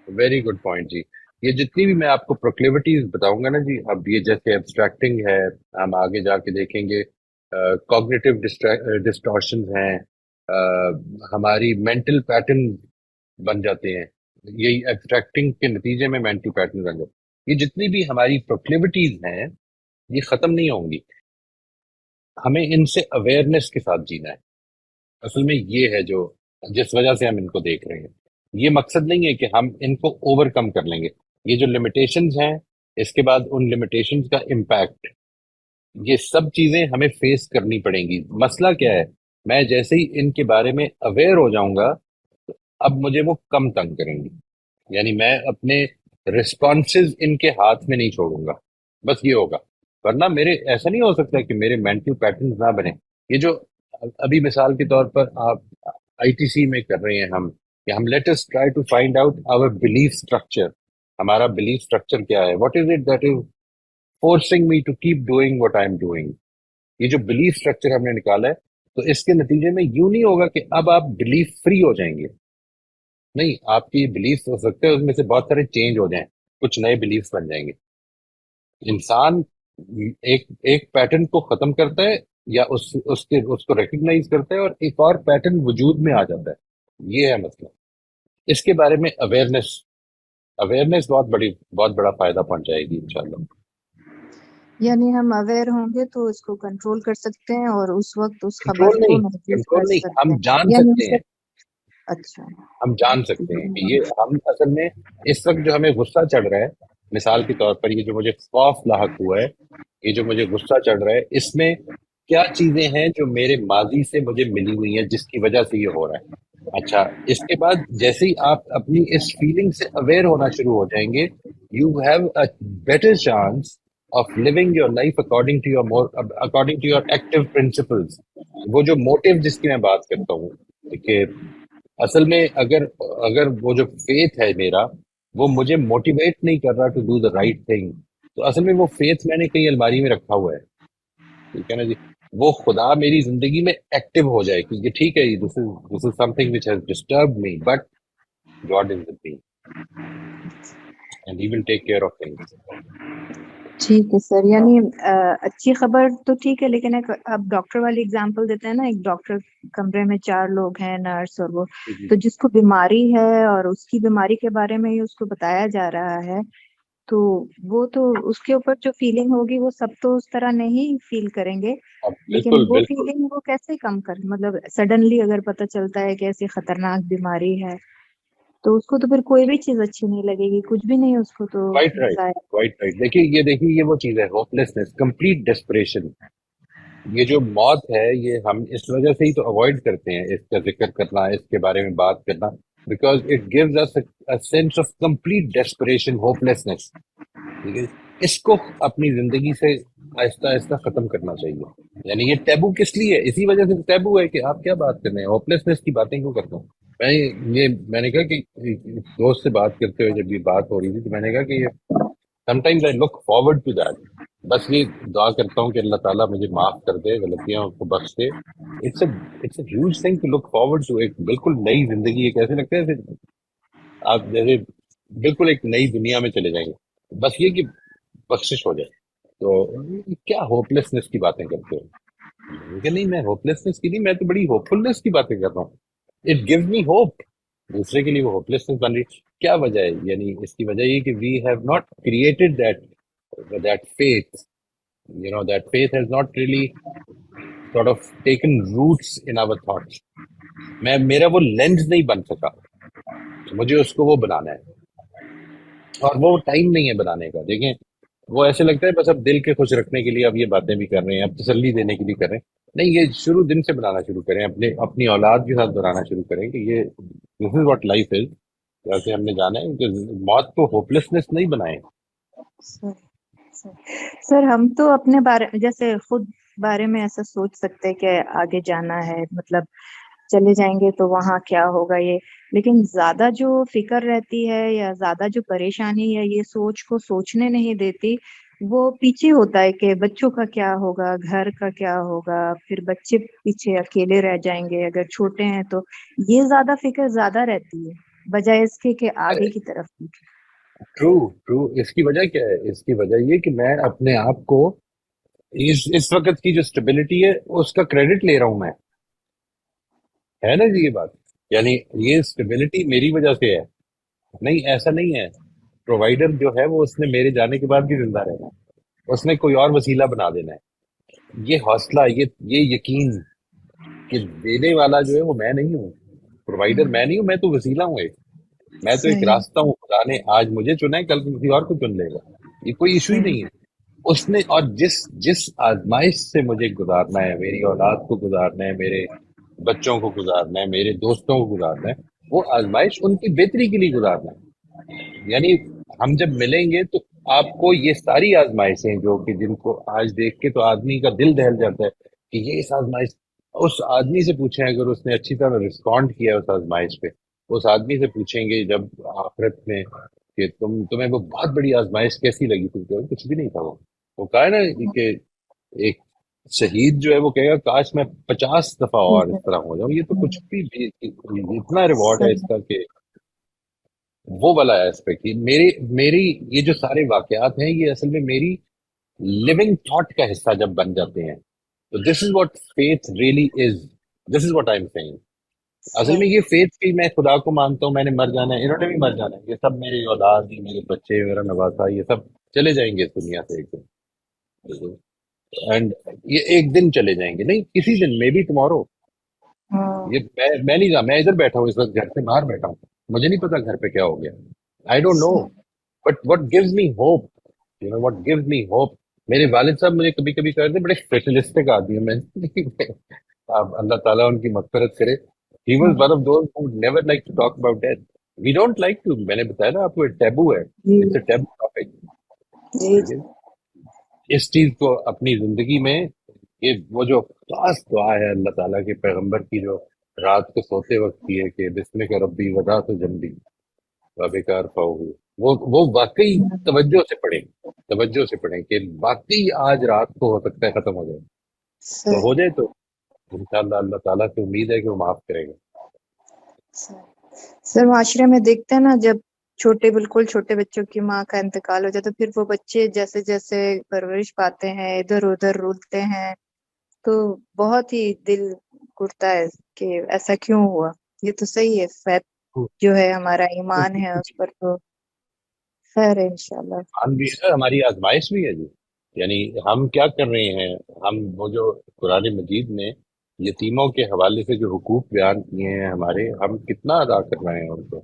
ویری گڈ پوائنٹ جی. یہ جتنی بھی میں آپ کو پروکلیوٹیز بتاؤں گا نا جی, اب یہ جیسے ایبسٹریکٹنگ ہے, ہم آگے جا کے دیکھیں گے کوگنیٹو ڈسٹارشنز ہیں, ہماری مینٹل پیٹرن بن جاتے ہیں. یہی ایبسٹریکٹنگ کے نتیجے میں مینٹل پیٹرن بن جاتے ہیں. یہ جتنی بھی ہماری پروکلیوٹیز ہیں یہ ختم نہیں ہوں گی, ہمیں ان سے اویئرنیس کے ساتھ جینا ہے. اصل میں یہ ہے جو جس وجہ سے ہم ان کو دیکھ رہے ہیں. یہ مقصد نہیں ہے کہ ہم ان کو اوور کم کر لیں گے. یہ جو لمیٹیشنز ہیں, اس کے بعد ان لمیٹیشنز کا امپیکٹ, یہ سب چیزیں ہمیں فیس کرنی پڑیں گی. مسئلہ کیا ہے, میں جیسے ہی ان کے بارے میں اویئر ہو جاؤں گا اب مجھے وہ کم تنگ کریں گی. یعنی میں اپنے رسپانسز ان کے ہاتھ میں نہیں چھوڑوں گا, بس یہ ہوگا. ورنہ میرے ایسا نہیں ہو سکتا کہ میرے مینٹل پیٹرنز نہ بنے. یہ جو ابھی مثال کے طور پر آپ آئی ٹی سی میں کر رہے ہیں ہم, کہ ہم let us try to find out our belief structure. ہمارا بلیف اسٹرکچر کیا ہے, what is it that is forcing me to keep doing what I am doing. یہ جو بلیف اسٹرکچر ہم نے نکالا ہے, تو اس کے نتیجے میں یوں نہیں ہوگا کہ اب آپ بلیف فری ہو جائیں گے. نہیں, آپ کی بلیف ہو سکتے ہیں اس میں سے بہت سارے چینج ہو جائیں, کچھ نئے بلیف بن جائیں گے. انسان ایک پیٹرن کو ختم کرتا ہے یا اس کو ریکگنائز کرتا ہے اور ایک اور پیٹرن وجود میں آ جاتا ہے. یہ ہے مسئلہ. اس کے بارے میں اویئرنیس بہت بڑا فائدہ پہنچائے گی انشاءاللہ. یعنی ہم اویئر ہوں گے تو اس کو کنٹرول کر سکتے ہیں اور اس وقت اس خبر کنٹرول کو نہیں, محفوظ کنٹرول کر نہیں, سکتے ہم ہیں. جان یعنی سکتے ہیں. اچھا, ہم جان سکتے ہیں کہ یہ ہم اصل میں اس وقت جو ہمیں غصہ چڑھ رہا ہے, مثال کے طور پر یہ جو مجھے خوف لاحق ہوا ہے, یہ جو مجھے غصہ چڑھ رہا ہے, اس میں کیا چیزیں ہیں جو میرے ماضی سے مجھے ملی ہوئی ہیں جس کی وجہ سے یہ ہو رہا ہے. اچھا, اس کے بعد جیسے ہی آپ اپنی اس فیلنگ سے اویئر ہونا شروع ہو جائیں گے, you have a better chance of living your life according to your active principles. وہ جو موٹیو جس کی میں بات کرتا ہوں کہ اصل میں اگر وہ جو فیتھ ہے میرا, وہ مجھے موٹیویٹ نہیں کر رہا to do the right thing, تو اصل میں وہ فیتھ میں نے کہیں الماری میں رکھا ہوا ہے. ٹھیک ہے نا جی, وہ خدا میری زندگی میں ایکٹیو ہو جائے کہ یہ ٹھیک ہے, this is something which has disturbed me, but God is with me and he will take care of things. ٹھیک ہے سر. یعنی اچھی خبر تو ٹھیک ہے, لیکن اب ڈاکٹر والی اگزامپل دیتے ہیں نا, ایک ڈاکٹر کمرے میں 4 لوگ ہیں, نرس اور وہ, تو جس کو بیماری ہے اور اس کی بیماری کے بارے میں ہی اس کو بتایا جا رہا ہے, تو وہ تو اس کے اوپر جو فیلنگ ہوگی وہ سب تو اس طرح نہیں فیل کریں گے, لیکن بالکل وہ بالکل. فیلنگ وہ کیسے کم کر, مطلب سڈنلی اگر پتہ چلتا ہے کہ ایسی خطرناک بیماری ہے تو اس کو تو پھر کوئی بھی چیز اچھی نہیں لگے گی, کچھ بھی نہیں اس کو تو کوائٹ رائٹ, ضائع. Quite right. دیکھیے یہ وہ چیز ہے, ہوپلیسنس, کمپلیٹ ڈیسپریشن. یہ جو موت ہے یہ ہم اس وجہ سے ہی تو اوائڈ کرتے ہیں اس کا ذکر کرنا, اس کے بارے میں بات کرنا, because it gives us a sense of complete desperation, hopelessness. ٹھیک ہے، اس کو اپنی زندگی سے آہستہ آہستہ ختم کرنا چاہیے. یعنی یہ ٹیبو کس لیے ہے؟ اسی وجہ سے ٹیبو ہے کہ آپ کیا بات کر رہے ہیں، ہوپلیسنس کی باتیں کیوں کرتے ہیں. میں نے کہا کہ دوست سے بات کرتے ہوئے جب یہ بات ہو رہی تھی تو میں نے کہا کہ sometimes I look forward to that. بس یہ دعا کرتا ہوں کہ اللہ تعالیٰ مجھے معاف کر دے، غلطیاں کو بخش دے. It's a huge thing to look forward to, ایک بالکل نئی زندگی. ایک ایسے لگتا ہے جیسے آپ جیسے بالکل ایک نئی دنیا میں چلے جائیں گے. بس یہ کہ بخشش ہو جائے. تو کیا ہوپلیسنس کی باتیں کرتے ہو؟ کہ نہیں، میں ہوپلیسنس کی نہیں، میں تو بڑی ہوپ فلنس کی باتیں کر رہا ہوں. It gives me hope. دوسرے کے لیے وہ ہوپلیسنس بن رہی. کیا وجہ ہے؟ یعنی اس کی وجہ یہ کہ we have not created that faith, that faith has not really sort of taken roots in our thoughts. میرا وہ لینز نہیں بن سکا، مجھے اس کو وہ بنانا ہے، اور وہ ٹائم نہیں ہے بنانے کا. دیکھیں، وہ ایسے لگتا ہے بس اب دل کے خوش رکھنے کے لیے اب یہ باتیں بھی کر رہے ہیں، اب تسلی دینے کے لیے کر رہے ہیں. نہیں، یہ شروع دن سے بنانا شروع کریں، اپنی اولاد کے ساتھ بنانا شروع کریں کہ یہ this is what life is. جیسے ہم نے جانا ہے کہ موت کو ہوپلیسنس نہیں بنائیں. سر ہم تو اپنے بارے جیسے خود بارے میں ایسا سوچ سکتے کہ آگے جانا ہے، مطلب چلے جائیں گے تو وہاں کیا ہوگا یہ، لیکن زیادہ جو فکر رہتی ہے یا زیادہ جو پریشانی ہے یہ سوچ کو سوچنے نہیں دیتی، وہ پیچھے ہوتا ہے کہ بچوں کا کیا ہوگا، گھر کا کیا ہوگا، پھر بچے پیچھے اکیلے رہ جائیں گے اگر چھوٹے ہیں تو. یہ زیادہ فکر زیادہ رہتی ہے بجائے اس کے کہ آگے کی طرف دیکھیں. ٹرو. اس کی وجہ کیا ہے؟ اس کی وجہ یہ کہ میں اپنے آپ کو اس وقت کی جو اسٹیبلٹی ہے اس کا کریڈٹ لے رہا ہوں میں. ہے نا جی یہ بات؟ یعنی یہ اسٹیبلٹی میری وجہ سے ہے. نہیں، ایسا نہیں ہے. پرووائڈر جو ہے وہ اس نے میرے جانے کے بعد بھی زندہ رہنا ہے، اس نے کوئی اور وسیلہ بنا دینا ہے. یہ حوصلہ، یہ یقین کہ دینے والا جو ہے وہ میں نہیں ہوں، پرووائڈر میں نہیں ہوں، میں تو وسیلہ ہوں. میں تو ایک صحیح. راستہ ہوں. خدا نے آج مجھے چنا ہے، کل کسی اور کو چن لے گا. یہ کوئی ایشو ہی نہیں ہے. اس نے، اور جس آزمائش سے مجھے گزارنا ہے، میری اولاد کو گزارنا ہے، میرے بچوں کو گزارنا ہے، میرے دوستوں کو گزارنا ہے، وہ آزمائش ان کی بہتری کے لیے گزارنا ہے. یعنی ہم جب ملیں گے تو آپ کو یہ ساری آزمائشیں جو کہ جن کو آج دیکھ کے تو آدمی کا دل دہل جاتا ہے کہ یہ اس آزمائش، اس آدمی سے پوچھیں اگر اس نے اچھی طرح رسپونڈ کیا اس آزمائش پہ، اس آدمی سے پوچھیں گے جب آخرت میں کہ تمہیں وہ بہت بڑی آزمائش کیسی لگی تھی، کہ کچھ بھی نہیں تھا. وہ کہا ہے نا کہ ایک شہید جو ہے وہ کہے گا کاش میں 50 دفعہ اور اس طرح ہو جاؤں. یہ تو کچھ بھی اتنا ریوارڈ ہے اس کا کہ وہ والا ایسپیکٹ. میری یہ جو سارے واقعات ہیں یہ اصل میں میری لیونگ تھاٹ کا حصہ جب بن جاتے ہیں تو this is what faith really is. This is what I am seeing. اصل میں یہ فیتھ کی میں خدا کو مانتا ہوں، میں نے مر جانا ہے، انہوں نے بھی مر جانا ہے، یہ سب میری اولاد، میرے بچے، میرا نواسا، یہ سب چلے جائیں گے اس دنیا سے ایک دن. اینڈ یہ ایک دن چلے جائیں گے، نہیں کسی دن، مے بی ٹمارو. یہ میں نہیں جا، میں ادھر بیٹھا ہوں اس وقت، گھر سے باہر بیٹھا ہوں، مجھے نہیں پتا گھر پہ کیا ہو گیا. I don't know, but what gives me hope, what gives me hope. میرے والد صاحب مجھے کبھی کبھی کہتے ہیں بڑے اسپیشلسٹک آدمی ہیں. میں اب اللہ تعالیٰ ان کی مغفرت کرے. He was one of those who never like to talk about death. We don't like to. میں نے بتایا نا آپ کو ٹیبو ہے. It's a taboo topic. اس چیز کو اپنی زندگی میں، یہ وہ جو خاص دعا ہے اللہ تعالیٰ کے پیغمبر کی جو رات کو سوتے وقت کی ہے کہ بسم کا ربی ودا تو جنبی وابکار فاؤ، وہ واقعی توجہ سے پڑھیں کہ واقعی آج رات کو ہو سکتا ہے ختم ہو جائے. تو ہو جائے تو انشاءاللہ اللہ تعالیٰ سے امید ہے کہ وہ معاف کرے گا. سر معاشرے میں دیکھتے ہیں نا، جب بالکل چھوٹے بچوں کی ماں کا انتقال ہو جائے تو پھر وہ بچے جیسے جیسے پرورش پاتے ہیں ادھر ادھر رولتے ہیں، تو بہت ہی دل گھٹتا ہے کہ ایسا کیوں ہوا. یہ تو صحیح ہے، فیت جو ہے ہمارا ایمان ہے اس پر تو خیر ہے انشاءاللہ. بھی ہے، ہماری آزمائش بھی ہے جی. یعنی ہم کیا کر رہے ہیں، ہم وہ جو قرآن مجید میں یتیموں کے حوالے سے جو حقوق بیان کیے ہیں ہمارے، ہم کتنا ادا کر رہے ہیں ان کو،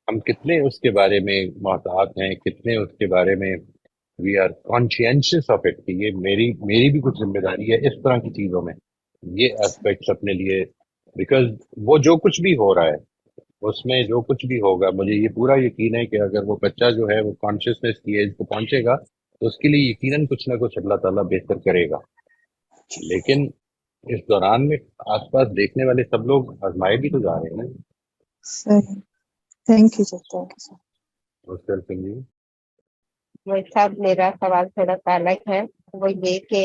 ہم کتنے اس کے بارے میں محتاط ہیں، کتنے اس کے بارے میں we are conscientious of it کہ یہ میری بھی کچھ ذمہ داری ہے اس طرح کی چیزوں میں، یہ اسپیکٹس اپنے لیے. بیکاز وہ جو کچھ بھی ہو رہا ہے اس میں جو کچھ بھی ہوگا مجھے یہ پورا یقین ہے کہ اگر وہ بچہ جو ہے وہ کانشیسنیس کی ایج کو پہنچے گا تو اس کے لیے یقیناً کچھ نہ کچھ اللہ تعالیٰ بہتر کرے گا. لیکن اس دوران میں آس پاس دیکھنے والے سب لوگ آزمائے بھی تو جا رہے ہیں نا. صحیح. Thank you sir. Thank you sir. اس طرح سے نہیں. وہی صاحب میرا سوال تھوڑا سا الگ ہے. وہ یہ کہ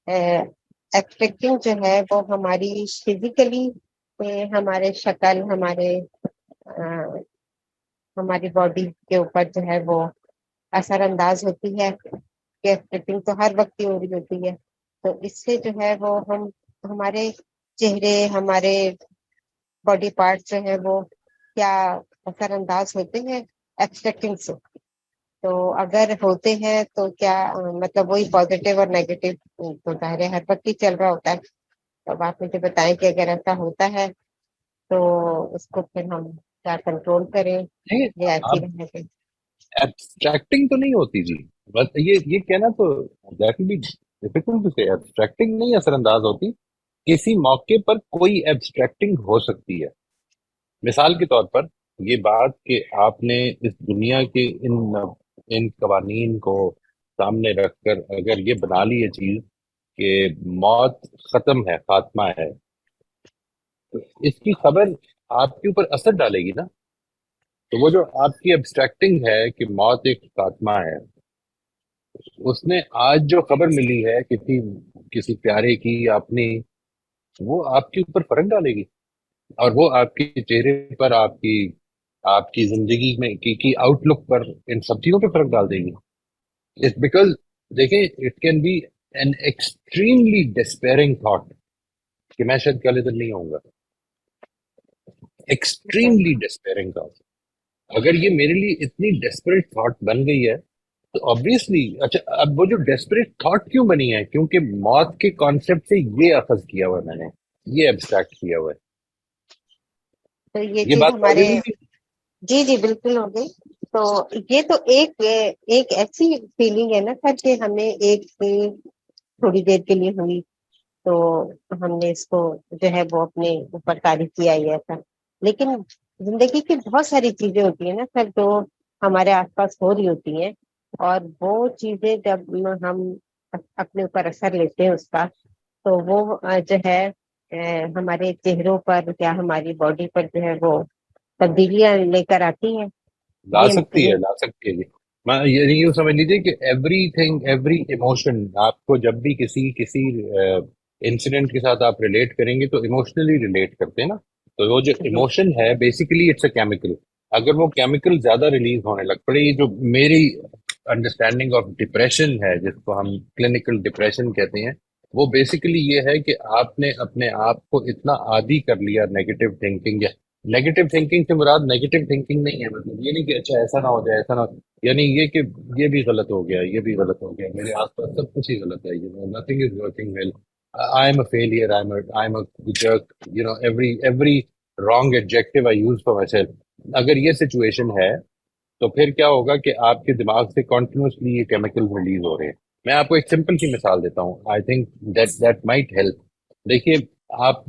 ایکسپیکٹنگ جو ہے وہ ہماری فزیکلی ہمارے شکل ہماری باڈی کے اوپر جو ہے وہ اثر انداز ہوتی ہے کہ ایکسپیکٹنگ تو ہر وقت ہی ہو رہی ہوتی ہے. تو اس سے جو ہے وہ ہمارے چہرے ہمارے باڈی پارٹ جو ہے وہ کیا اثر انداز ہوتے ہیں ایکسپیکٹنگ سے؟ تو اگر ہوتے ہیں تو کیا مطلب وہی پازیٹیو اور نیگیٹو تو ظاہر ہے ہر وقت ہی چل رہا ہوتا ہے. تو اب آپ مجھے بتائیں کہ اگر ایسا ہوتا ہے تو اس کو پھر ہم کیا کنٹرول کریں یا ایسی آپ رہنے دیں؟ ایبسٹریکٹنگ تو نہیں ہوتی جی. بس یہ کہنا تو that will be difficult to say. Abstracting نہیں اثر انداز ہوتی. کسی موقع پر کوئی ایبسٹریکٹنگ ہو سکتی ہے. مثال کے طور پر یہ بات کہ آپ نے اس دنیا کے ان قوانین کو سامنے رکھ کر اگر یہ بنا لی یہ چیز کہ موت ختم ہے، خاتمہ ہے، تو اس کی خبر آپ کے اوپر اثر ڈالے گی نا. تو وہ جو آپ کی ایبسٹریکٹنگ ہے کہ موت ایک خاتمہ ہے، اس نے آج جو خبر ملی ہے کسی پیارے کی اپنی، وہ آپ کے اوپر فرق ڈالے گی اور وہ آپ کے چہرے پر آپ کی زندگی میں کی آؤٹ لک پر ان سب چیزوں پہ فرق ڈال دے گی. اٹس بیکاز دیکھیں it can be an extremely despairing thought کہ میں شاید کل ادھر نہیں آؤں گا. Extremely despairing thought. اگر یہ میرے لیے اتنی ڈیسپریٹ تھاٹ بن گئی ہے تو آبویسلی اچھا اب وہ جو ڈیسپریٹ تھاٹ کیوں بنی ہے؟ کیونکہ موت کے کانسیپٹ سے یہ اخذ کیا ہوا ہے میں نے، یہ ایبسٹریکٹ کیا ہوا ہے. تو یہ یہ چیز بات ہمارے واضح نہیں؟ جی بالکل ہو گئی. تو یہ تو ایک ایسی فیلنگ ہے نا سر کہ ہمیں ایک تھوڑی دیر کے لیے ہوئی تو ہم نے اس کو جو ہے وہ اپنے اوپر تعریف کیا ہی ایسا. لیکن زندگی کی بہت ساری چیزیں ہوتی ہیں نا سر جو ہمارے آس پاس ہو رہی ہوتی ہیں، اور وہ چیزیں جب ہم اپنے اوپر اثر لیتے ہیں اس کا، تو وہ جو ہے ہمارے چہروں پر یا ہماری باڈی پر جو ہے وہ تبدیلیاں لے کر آتی ہیں. لا یہ سکتی ہے جی. میں یہ یوں سمجھ لیجیے کہ ایوری تھنگ، ایوری ایموشن آپ کو جب بھی کسی انسیڈنٹ کے ساتھ آپ ریلیٹ کریں گے تو ایموشنلی ریلیٹ کرتے ہیں نا. تو وہ جو ایموشن ہے بیسیکلی اٹس اے کیمیکل. اگر وہ کیمیکل زیادہ ریلیز ہونے لگ پڑے، یہ جو میری انڈرسٹینڈنگ آف ڈپریشن ہے جس کو ہم کلینکل ڈپریشن کہتے ہیں، وہ بیسیکلی یہ ہے کہ آپ نے اپنے آپ کو اتنا عادی کر لیا نیگیٹو تھنکنگ. یا نیگیٹو تھنکنگ سے مراد نیگیٹو تھنکنگ نہیں ہے، مطلب یہ نہیں کہ اچھا ایسا نہ ہو جائے ایسا نہ ہو، یعنی یہ کہ یہ بھی غلط ہو گیا، یہ بھی غلط ہو گیا، میرے آس پاس سب کچھ ہی غلط ہے، nothing is working well, I am a failure, I am a jerk, every wrong adjective I use for myself. اگر یہ سچویشن ہے تو پھر کیا ہوگا کہ آپ کے دماغ سے کنٹینیوسلی یہ کیمیکل ریلیز ہو رہے ہیں. میں آپ کو ایک سمپل سی مثال دیتا ہوں. I think that might help. دیکھیے آپ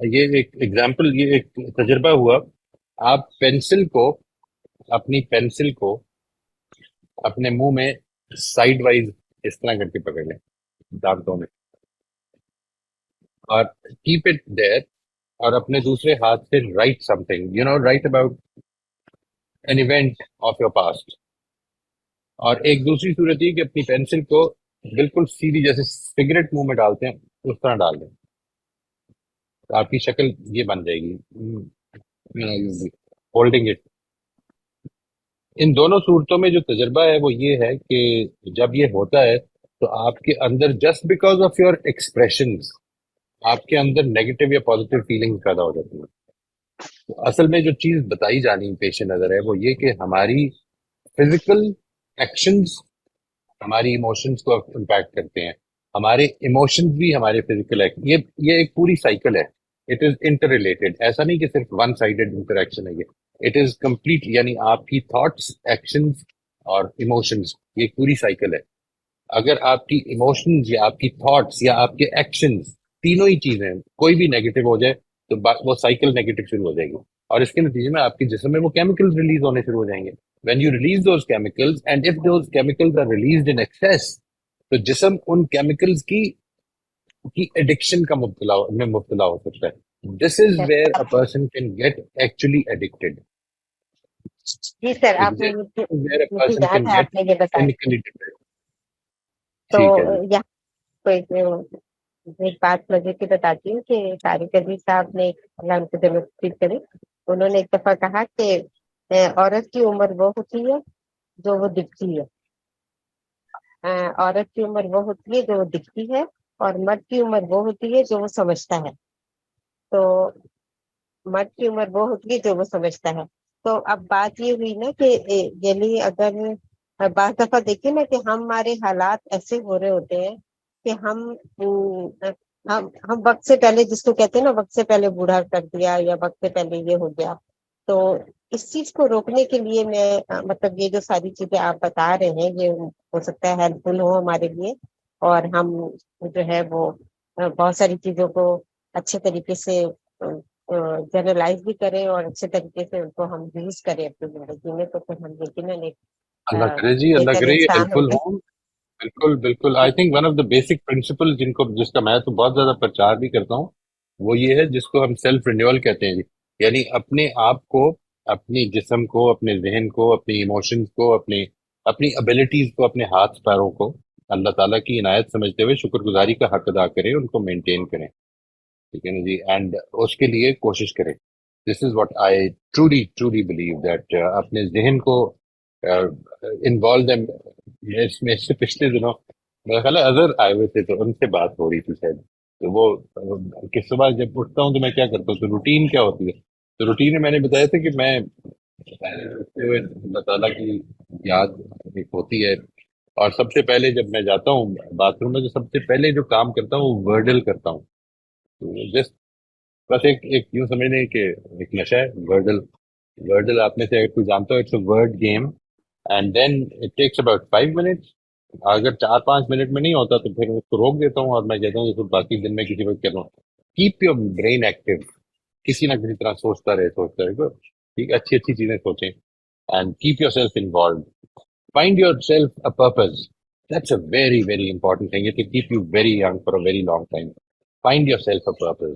یہ ایک ایگزامپل، یہ ایک تجربہ ہوا. آپ اپنی پینسل کو اپنے منہ میں سائڈ وائز اس طرح کر کے پکڑ لیں دانتوں میں، اور کیپ اٹ دیر، اور اپنے دوسرے ہاتھ سے write some thing, right about an event of your past. اور ایک دوسری صورت یہ کہ اپنی پینسل کو بالکل سیدھی جیسے سگریٹ منہ میں ڈالتے ہیں اس طرح ڈال دیں، تو آپ کی شکل یہ بن جائے گی ہولڈنگ اٹ. ان دونوں صورتوں میں جو تجربہ ہے وہ یہ ہے کہ جب یہ ہوتا ہے تو آپ کے اندر just because of your expressions آپ کے اندر نیگیٹو یا پازیٹیو فیلنگ پیدا ہو جاتی ہے. تو اصل میں جو چیز بتائی جانی پیش نظر ہے وہ یہ کہ ہماری فزیکل ایکشنز ہماری ایموشنز کو امپیکٹ کرتے ہیں، ہمارے ایموشنز بھی ہمارے فزیکل یہ ایک پوری سائیکل ہے. It is interrelated. ایسا نہیں کہ صرف ون سائیڈڈ انٹریکشن ہے، یہ اٹ از کمپلیٹ. یعنی آپ کی تھاٹس، ایکشنز اور ایموشنز یہ ایک پوری سائیکل ہے. اگر آپ کی ایموشنز یا آپ کی تھاٹس یا آپ کے ایکشنز تینوں ہی چیزیں کوئی بھی نیگیٹو ہو جائے تو وہ سائیکل نیگیٹو شروع ہو جائے گی. اور اس کے نتیجے میں آپ کے جسم میں وہ کیمیکلز ریلیز ہونے شروع ہو جائیں گے. When you release those chemicals and if those chemicals are released in excess, تو جسم ان کیمیکلز کی ایڈکشن کا مبتلا ہو سکتا ہے. This is where a person can get actually addicted. جی سر، آپ نے ویئر اے مجھے پرسن یاد کین ہے گیٹ آپ نے یہ بتایا. Clinically depressed. تو ٹھیک ہے جی. یہاں کو ایک بات مجھے کی بتاتی ہوں کہ طارق عزیز صاحب نے، اللہ ان کو جنت نصیب کرے، انہوں نے ایک دفعہ کہا کہ عورت کی عمر وہ ہوتی ہے جو وہ دکھتی ہے. عورت کی عمر وہ ہوتی ہے جو وہ دکھتی ہے، اور مرد کی عمر وہ ہوتی ہے جو وہ سمجھتا ہے. تو مرد کی عمر وہ ہوتی ہے جو وہ سمجھتا ہے. تو اب بات یہ ہوئی نا کہ یعنی اگر بعض دفعہ دیکھیں نا کہ ہمارے حالات ایسے ہو رہے ہوتے ہیں کہ ہم وقت سے پہلے، جس کو کہتے ہیں نا وقت سے پہلے بوڑھا کر دیا یا وقت سے پہلے یہ ہو گیا. تو اس چیز کو روکنے کے لیے میں مطلب یہ جو ساری چیزیں آپ بتا رہے ہیں یہ ہو سکتا ہے ہیلپ فل ہو ہمارے لیے، اور ہم جو ہے وہ بہت ساری چیزوں کو اچھے طریقے سے جنرلائز بھی کریں اور اچھے طریقے سے ان کو ہم یوز کریں اپنی زندگی میں. تو پھر ہم یقیناً ایک اللہ کرے جی، اللہ بہتر کرے یہ انسان ہیلپ فل ہوں گے. ہوں. بالکل بالکل. I think one of the basic principle جس کا میں تو بہت زیادہ پرچار بھی کرتا ہوں، وہ یہ ہے جس کو ہم سیلف رینیول کہتے ہیں جی. یعنی اپنے آپ کو، اپنی جسم کو، اپنے ذہن کو، اپنی ایموشنز کو، اپنی ابیلٹیز کو، اپنے ہاتھ پیروں کو اللہ تعالیٰ کی عنایت سمجھتے ہوئے شکر گزاری کا حق ادا کریں، ان کو مینٹین کریں. ٹھیک ہے نا جی. اینڈ اس کے لیے کوشش کریں. This is what I truly truly believe that اپنے ذہن کو انوالو. میں اس سے پچھلے دنوں میرا خیال ہے اظہر آئے ہوئے تھے تو ان سے بات ہو رہی تھی شاید. تو وہ کہ صبح جب اٹھتا ہوں تو میں کیا کرتا ہوں، تو روٹین کیا ہوتی ہے. تو روٹین میں نے بتایا تھا کہ میں اٹھتے ہوئے اللہ تعالیٰ کی یاد ایک ہوتی ہے. اور سب سے پہلے جب میں جاتا ہوں باتھ روم میں، تو سب سے پہلے جو کام کرتا ہوں وہ ورڈل کرتا ہوں. جسٹ بس ایک یوں سمجھ لیں کہ ایک نشہ ہے ورڈل. ورڈل آپ میں سے اگر کوئی جانتا ہو، it's a word game. And then it takes about 5 minutes. اگر 4-5 منٹ میں نہیں ہوتا تو پھر اس کو روک دیتا ہوں اور میں کہتا ہوں کہ باقی دن میں کسی وقت کر رہا ہوں. Keep your brain active. کسی نہ کسی طرح سوچتا رہے. ٹھیک، اچھی اچھی چیزیں سوچیں. And keep yourself involved. Find yourself a purpose. That's a very very important thing to keep you very young for a very long time. Find yourself a purpose.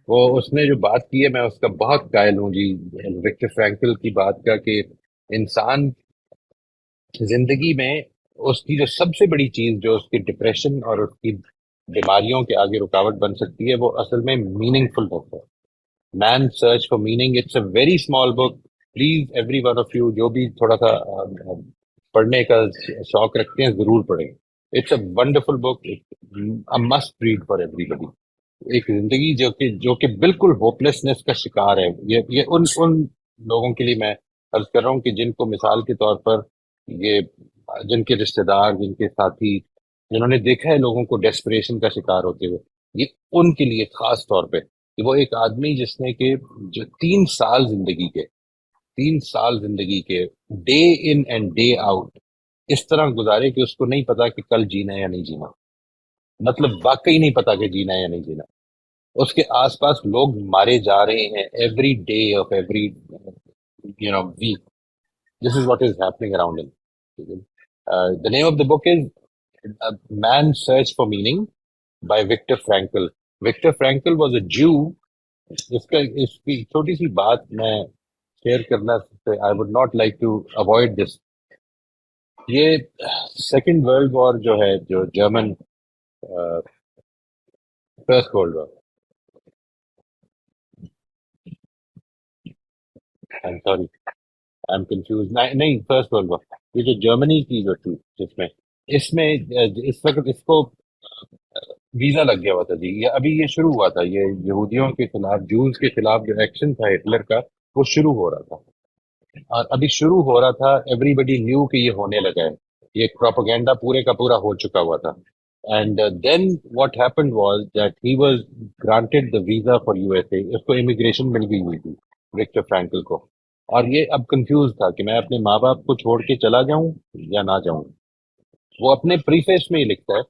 وہ اس نے جو بات کی ہے میں اس کا بہت قائل ہوں جی، وکٹر فرینکل کی بات کا، کہ انسان زندگی میں اس کی جو سب سے بڑی چیز جو اس کی ڈپریشن اور اس کی بیماریوں کے آگے رکاوٹ بن سکتی ہے، وہ اصل میں میننگ فل بک ہے. Man search for meaning. It's a very small book. Please every one of you جو بھی تھوڑا سا پڑھنے کا شوق رکھتے ہیں ضرور پڑھیں. It's a wonderful book, must read for everybody. ایک زندگی جو کہ بالکل ہوپلیسنس کا شکار ہے. یہ ان لوگوں کے لیے میں عرض کر رہا ہوں کہ جن کو مثال کے طور پر یہ، جن کے رشتہ دار، جن کے ساتھی، جنہوں نے دیکھا ہے لوگوں کو ڈیسپریشن کا شکار ہوتے ہوئے، یہ ان کے لیے خاص طور پہ کہ وہ ایک آدمی جس نے کہ جو 3 سال زندگی کے day in and day out اس طرح گزارے کہ اس کو نہیں پتا کہ کل جینا ہے یا نہیں جینا. مطلب واقعی نہیں پتا کہ جینا ہے یا نہیں جینا. اس کے آس پاس لوگ مارے جا رہے ہیں every day of every week. This is what is happening around ہم. The name of the book is Man's Search for Meaning by Viktor Frankl. Viktor Frankl was a Jew. اس کی چھوٹی سی بات میں شیئر کرنا، I would not like to avoid this. یہ سیکنڈ ورلڈ وار جو ہے، جو German first world war, I'm sorry, I'm confused. نہیں، فرسٹ ورلڈ وار، یہ جو جرمنی کی جو تھی، اس میں اس وقت اس کو ویزا لگ گیا ہوا تھا جی. یہ ابھی یہ شروع ہوا تھا، یہ یہودیوں کے خلاف، جوز کے خلاف جو ایکشن تھا ہٹلر کا، وہ شروع ہو رہا تھا. اور ابھی شروع ہو رہا تھا، ایوری بڈی نیو کہ یہ ہونے لگا ہے. یہ پروپیگنڈا پورے کا پورا ہو چکا ہوا تھا. And then what happened was that he was granted the visa for USA. اس کو امیگریشن مل گئی ہوئی تھی وکٹر فرینکل کو. اور یہ اب کنفیوز تھا کہ میں اپنے ماں باپ کو چھوڑ کے چلا جاؤں یا نہ جاؤں. وہ اپنے پریفیس میں ہی لکھتا ہے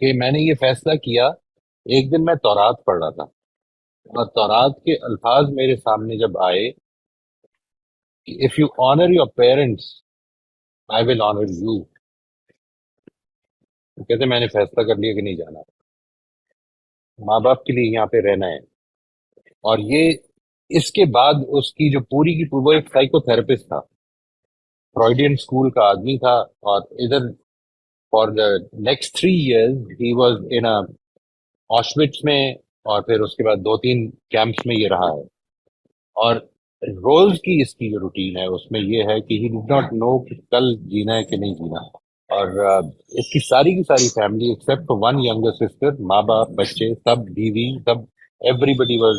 کہ میں نے یہ فیصلہ کیا، ایک دن میں تورات پڑھ رہا تھا اور تورات کے الفاظ میرے سامنے جب آئے کہ if you owner your parents I will owner you, کہتے میں نے فیصلہ کر لیا کہ نہیں جانا، ماں باپ کے لیے یہاں پہ رہنا ہے. اور یہ اس کے بعد اس کی جو پوری کی پوری، وہ ایک سائیکو تھراپسٹ تھا، فرائیڈین اسکول کا آدمی تھا، اور ادھر for the next 3 years he was in Auschwitz میں، اور پھر اس کے بعد 2-3 کیمپس میں یہ رہا ہے. اور روز کی اس کی جو روٹین ہے اس میں یہ ہے کہ ہی ڈڈ ناٹ نو کہ کل جینا ہے کہ نہیں جینا. اور اس کی کی ساری family except one younger sister, ماں باپ بچے سب، بیوی سب، everybody was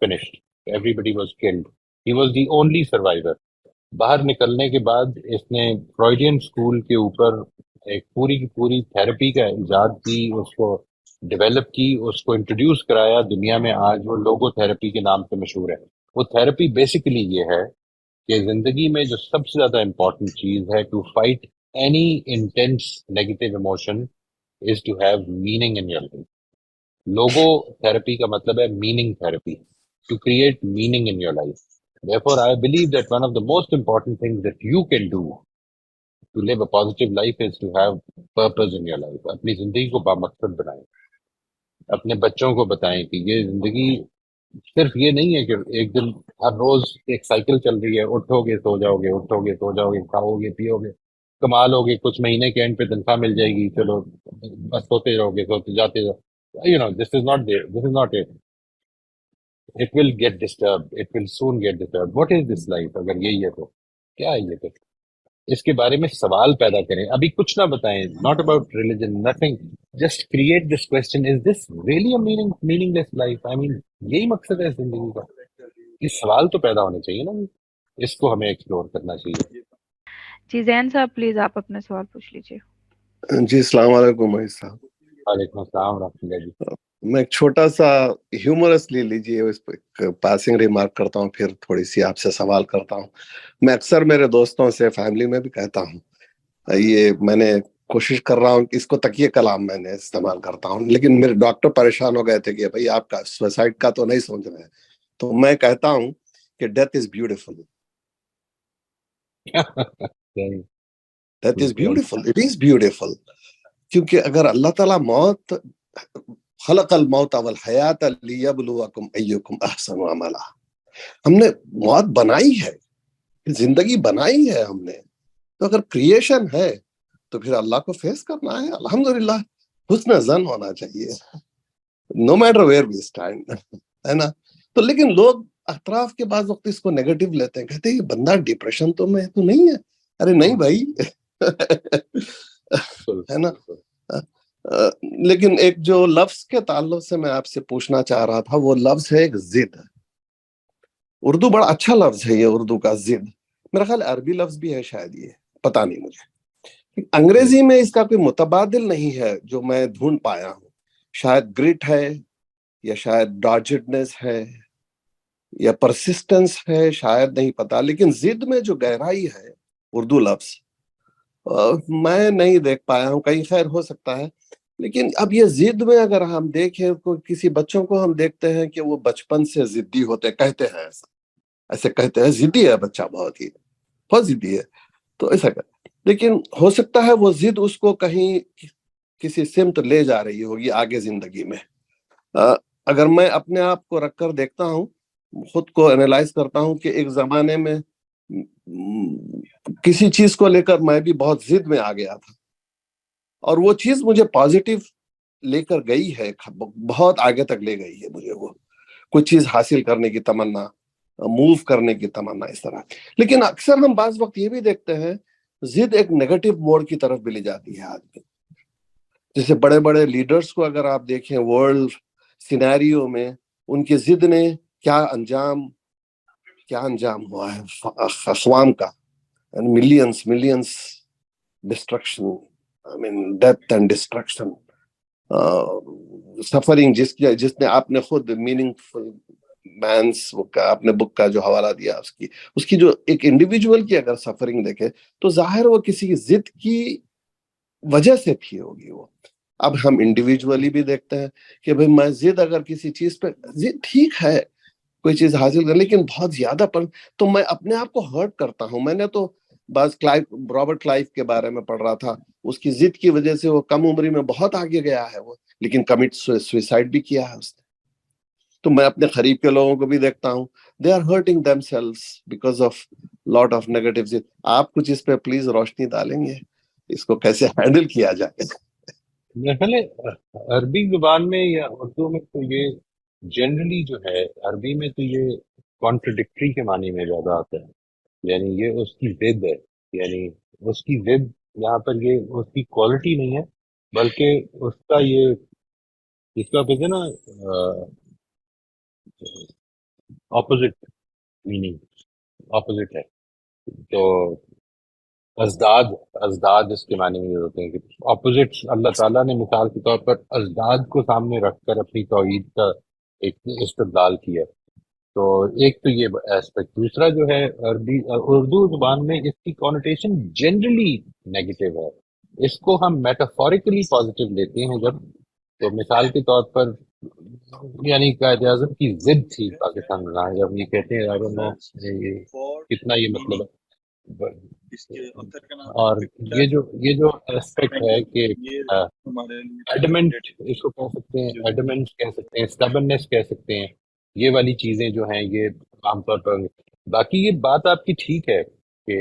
finished, everybody was killed, he was the only survivor. باہر نکلنے کے بعد اس نے فرائیڈین اسکول کے اوپر ایک پوری کی پوری تھراپی کا ایجاد کی، اس کو ڈیولپ کی، اس کو انٹروڈیوس کرایا دنیا میں. آج وہ لوگو تھراپی کے نام سے مشہور ہے. وہ تھراپی بیسیکلی یہ ہے کہ زندگی میں جو سب سے زیادہ امپورٹنٹ چیز ہے to fight any intense negative emotion is to have meaning in your life. Logotherapy کا مطلب ہے meaning therapy, to create meaning in your life. Therefore, I believe that one of the most important things that you can do to live a positive life is to have purpose in your life. اپنی زندگی کو بامقصد بنائیں، اپنے بچوں کو بتائیں کہ یہ زندگی صرف یہ نہیں ہے کہ ایک دن ہر روز ایک سائیکل چل رہی ہے، اٹھو گے سو جاؤ گے، اٹھو گے سو جاؤ گے، کھاؤ گے پیو گے، کما لو گے، کچھ مہینے کے اینڈ پہ تنخواہ مل جائے گی، چلو بس سوتے رہو گے، سوتے جاتے جاؤ. This is not there. This is not it. It will get disturbed. It will soon get disturbed. What is this life? اگر یہی ہے تو کیا ہے یہ پھر؟ اس کے بارے میں سوال پیدا کریں. ابھی کچھ نہ بتائیں، not about religion, nothing. Just create this question: is this really a meaningless life? I mean, یہی مقصد ہے زندگی کا؟ یہ سوال تو پیدا ہونے چاہیے نا. اس کو ہمیں ایکسپلور کرنا چاہیے. جی زین صاحب پلیز آپ اپنا سوال پوچھ لیجیے. جی السلام علیکم مہیش صاحب. وعلیکم السلام ورحمۃ اللہ جی. میں ایک چھوٹا سا ہیومرس لے لیجیے، اس پہ پاسنگ ریمارک کرتا ہوں، پھر تھوڑی سی آپ سے سوال کرتا ہوں. میں اکثر میرے دوستوں سے، فیملی میں بھی کہتا ہوں، یہ میں نے کوشش کر رہا ہوں کہ اس کو تکیے کلام میں نے استعمال کرتا ہوں، لیکن میرے ڈاکٹر پریشان ہو گئے تھے کہ بھائی آپ کا سوسائڈ کا تو نہیں سوچ رہے ہیں. تو میں کہتا ہوں کہ death is beautiful. Death is beautiful, it is beautiful. کیونکہ اگر اللہ تعالیٰ موت، خلق الموت والحیات لیبلوکم ایکم احسن عملا، ہم نے موت بنائی ہے، زندگی بنائی ہے ہم نے، تو اگر کریشن ہے تو پھر اللہ کو فیس کرنا ہے. الحمدللہ حسن ظن ہونا چاہیے، no matter where we stand, ہے نا. تو لیکن لوگ اطراف کے بعض وقت اس کو نیگیٹو لیتے ہیں، کہتے ہیں یہ بندہ ڈپریشن تو میں تو نہیں ہے. ارے نہیں بھائی ہے نا. لیکن ایک جو لفظ کے تعلق سے میں آپ سے پوچھنا چاہ رہا تھا، وہ لفظ ہے ایک ضد. اردو بڑا اچھا لفظ ہے یہ، اردو کا ضد. میرا خیال عربی لفظ بھی ہے شاید، یہ پتہ نہیں مجھے. انگریزی میں اس کا کوئی متبادل نہیں ہے جو میں ڈھونڈ پایا ہوں. شاید گرٹ ہے، یا شاید ڈاجڈنس ہے، یا پرسسٹنس ہے، شاید نہیں پتا. لیکن ضد میں جو گہرائی ہے اردو لفظ میں نہیں دیکھ پایا ہوں، کہیں خیر ہو سکتا ہے. لیکن اب یہ ضد میں اگر ہم دیکھیں، کسی بچوں کو ہم دیکھتے ہیں کہ وہ بچپن سے ضدی ہوتے، کہتے ہیں ایسے کہتے ہیں ضدی ہے بچہ، بہت ضدی ہے، تو ایسا کہتے. لیکن ہو سکتا ہے وہ ضد اس کو کہیں کسی سمت لے جا رہی ہوگی آگے زندگی میں. اگر میں اپنے آپ کو رکھ کر دیکھتا ہوں، خود کو انالائز کرتا ہوں کہ ایک زمانے میں کسی چیز کو لے کر میں بھی بہت ضد میں آ گیا تھا، اور وہ چیز مجھے پازیٹیو لے کر گئی ہے، بہت آگے تک لے گئی ہے مجھے. وہ کوئی چیز حاصل کرنے کی تمنا، موو کرنے کی تمنا، اس طرح. لیکن اکثر ہم بعض وقت یہ بھی دیکھتے ہیں ضد ایک نیگیٹو موڈ کی طرف بھی لے جاتی ہے آدمی. جیسے بڑے بڑے لیڈرز کو اگر آپ دیکھیں ورلڈ سینیریو میں، ان کی ضد نے کیا انجام ہوا ہے اقوام کا. Millions destruction, death and destruction, suffering, جس نے آپ نے خود میننگ فل مینس اپنے بک کا جو حوالہ دیا، اس کی جو ایک انڈیویجول کی اگر سفرنگ دیکھے تو ظاہر وہ کسی ضد کی وجہ سے تھی ہوگی. وہ اب ہم انڈیویجولی بھی دیکھتے ہیں کہ بھئی میں ضد اگر کسی چیز پہ ضد ٹھیک ہے کوئی چیز حاصل کر لیکن بہت زیادہ پر تو میں اپنے آپ کو ہرٹ کرتا ہوں. میں نے تو بعض رابرٹ کلائف کے بارے میں پڑھ رہا تھا, اس کی ضد کی وجہ سے وہ کم عمری میں بہت آگے گیا ہے وہ, لیکن کمٹ سوئسائڈ بھی کیا ہے اس نے. تو میں اپنے قریب کے لوگوں کو بھی دیکھتا ہوں, they are hurting themselves because of lot of negative ضد. آپ کچھ اس پہ پلیز روشنی ڈالیں گے, اس کو کیسے ہینڈل کیا جائے؟ پہلے عربی زبان میں یا اردو میں تو یہ جنرلی جو ہے, عربی میں تو یہ کانٹرڈکٹری کے معنی میں زیادہ آتا ہے, یعنی یہ اس کی ضد ہے, یعنی اس کی ضد یہاں پر یہ اس کی کوالٹی نہیں ہے بلکہ اس کا یہ اس کا کہتے ہیں نا اپوزٹ میننگ, اپوزٹ ہے. تو ازداد اس کے معنی میں یہ ہوتے ہیں کہ اپوزٹ. اللہ تعالیٰ نے مثال کے طور پر ازداد کو سامنے رکھ کر اپنی توحید کا ایک استدلال کیا. تو ایک تو یہ ایسپیکٹ. دوسرا جو ہے اردو زبان میں اس کی کونوٹیشن جنرلی نیگیٹو ہے. اس کو ہم میٹافوریکلی پازیٹیو لیتے ہیں جب, تو مثال کے طور پر یعنی قائد اعظم کی ضد تھی پاکستان میں, جب یہ کہتے ہیں I don't know کتنا یہ مطلب ہے. اور یہ جو ایسپیکٹ ہے کہ ایڈمنٹ اس کو کہہ سکتے ہیں, ایڈمنٹ کہہ سکتے ہیں, اسٹبرنس کہہ سکتے ہیں, یہ والی چیزیں جو ہیں یہ عام طور پر. باقی یہ بات آپ کی ٹھیک ہے کہ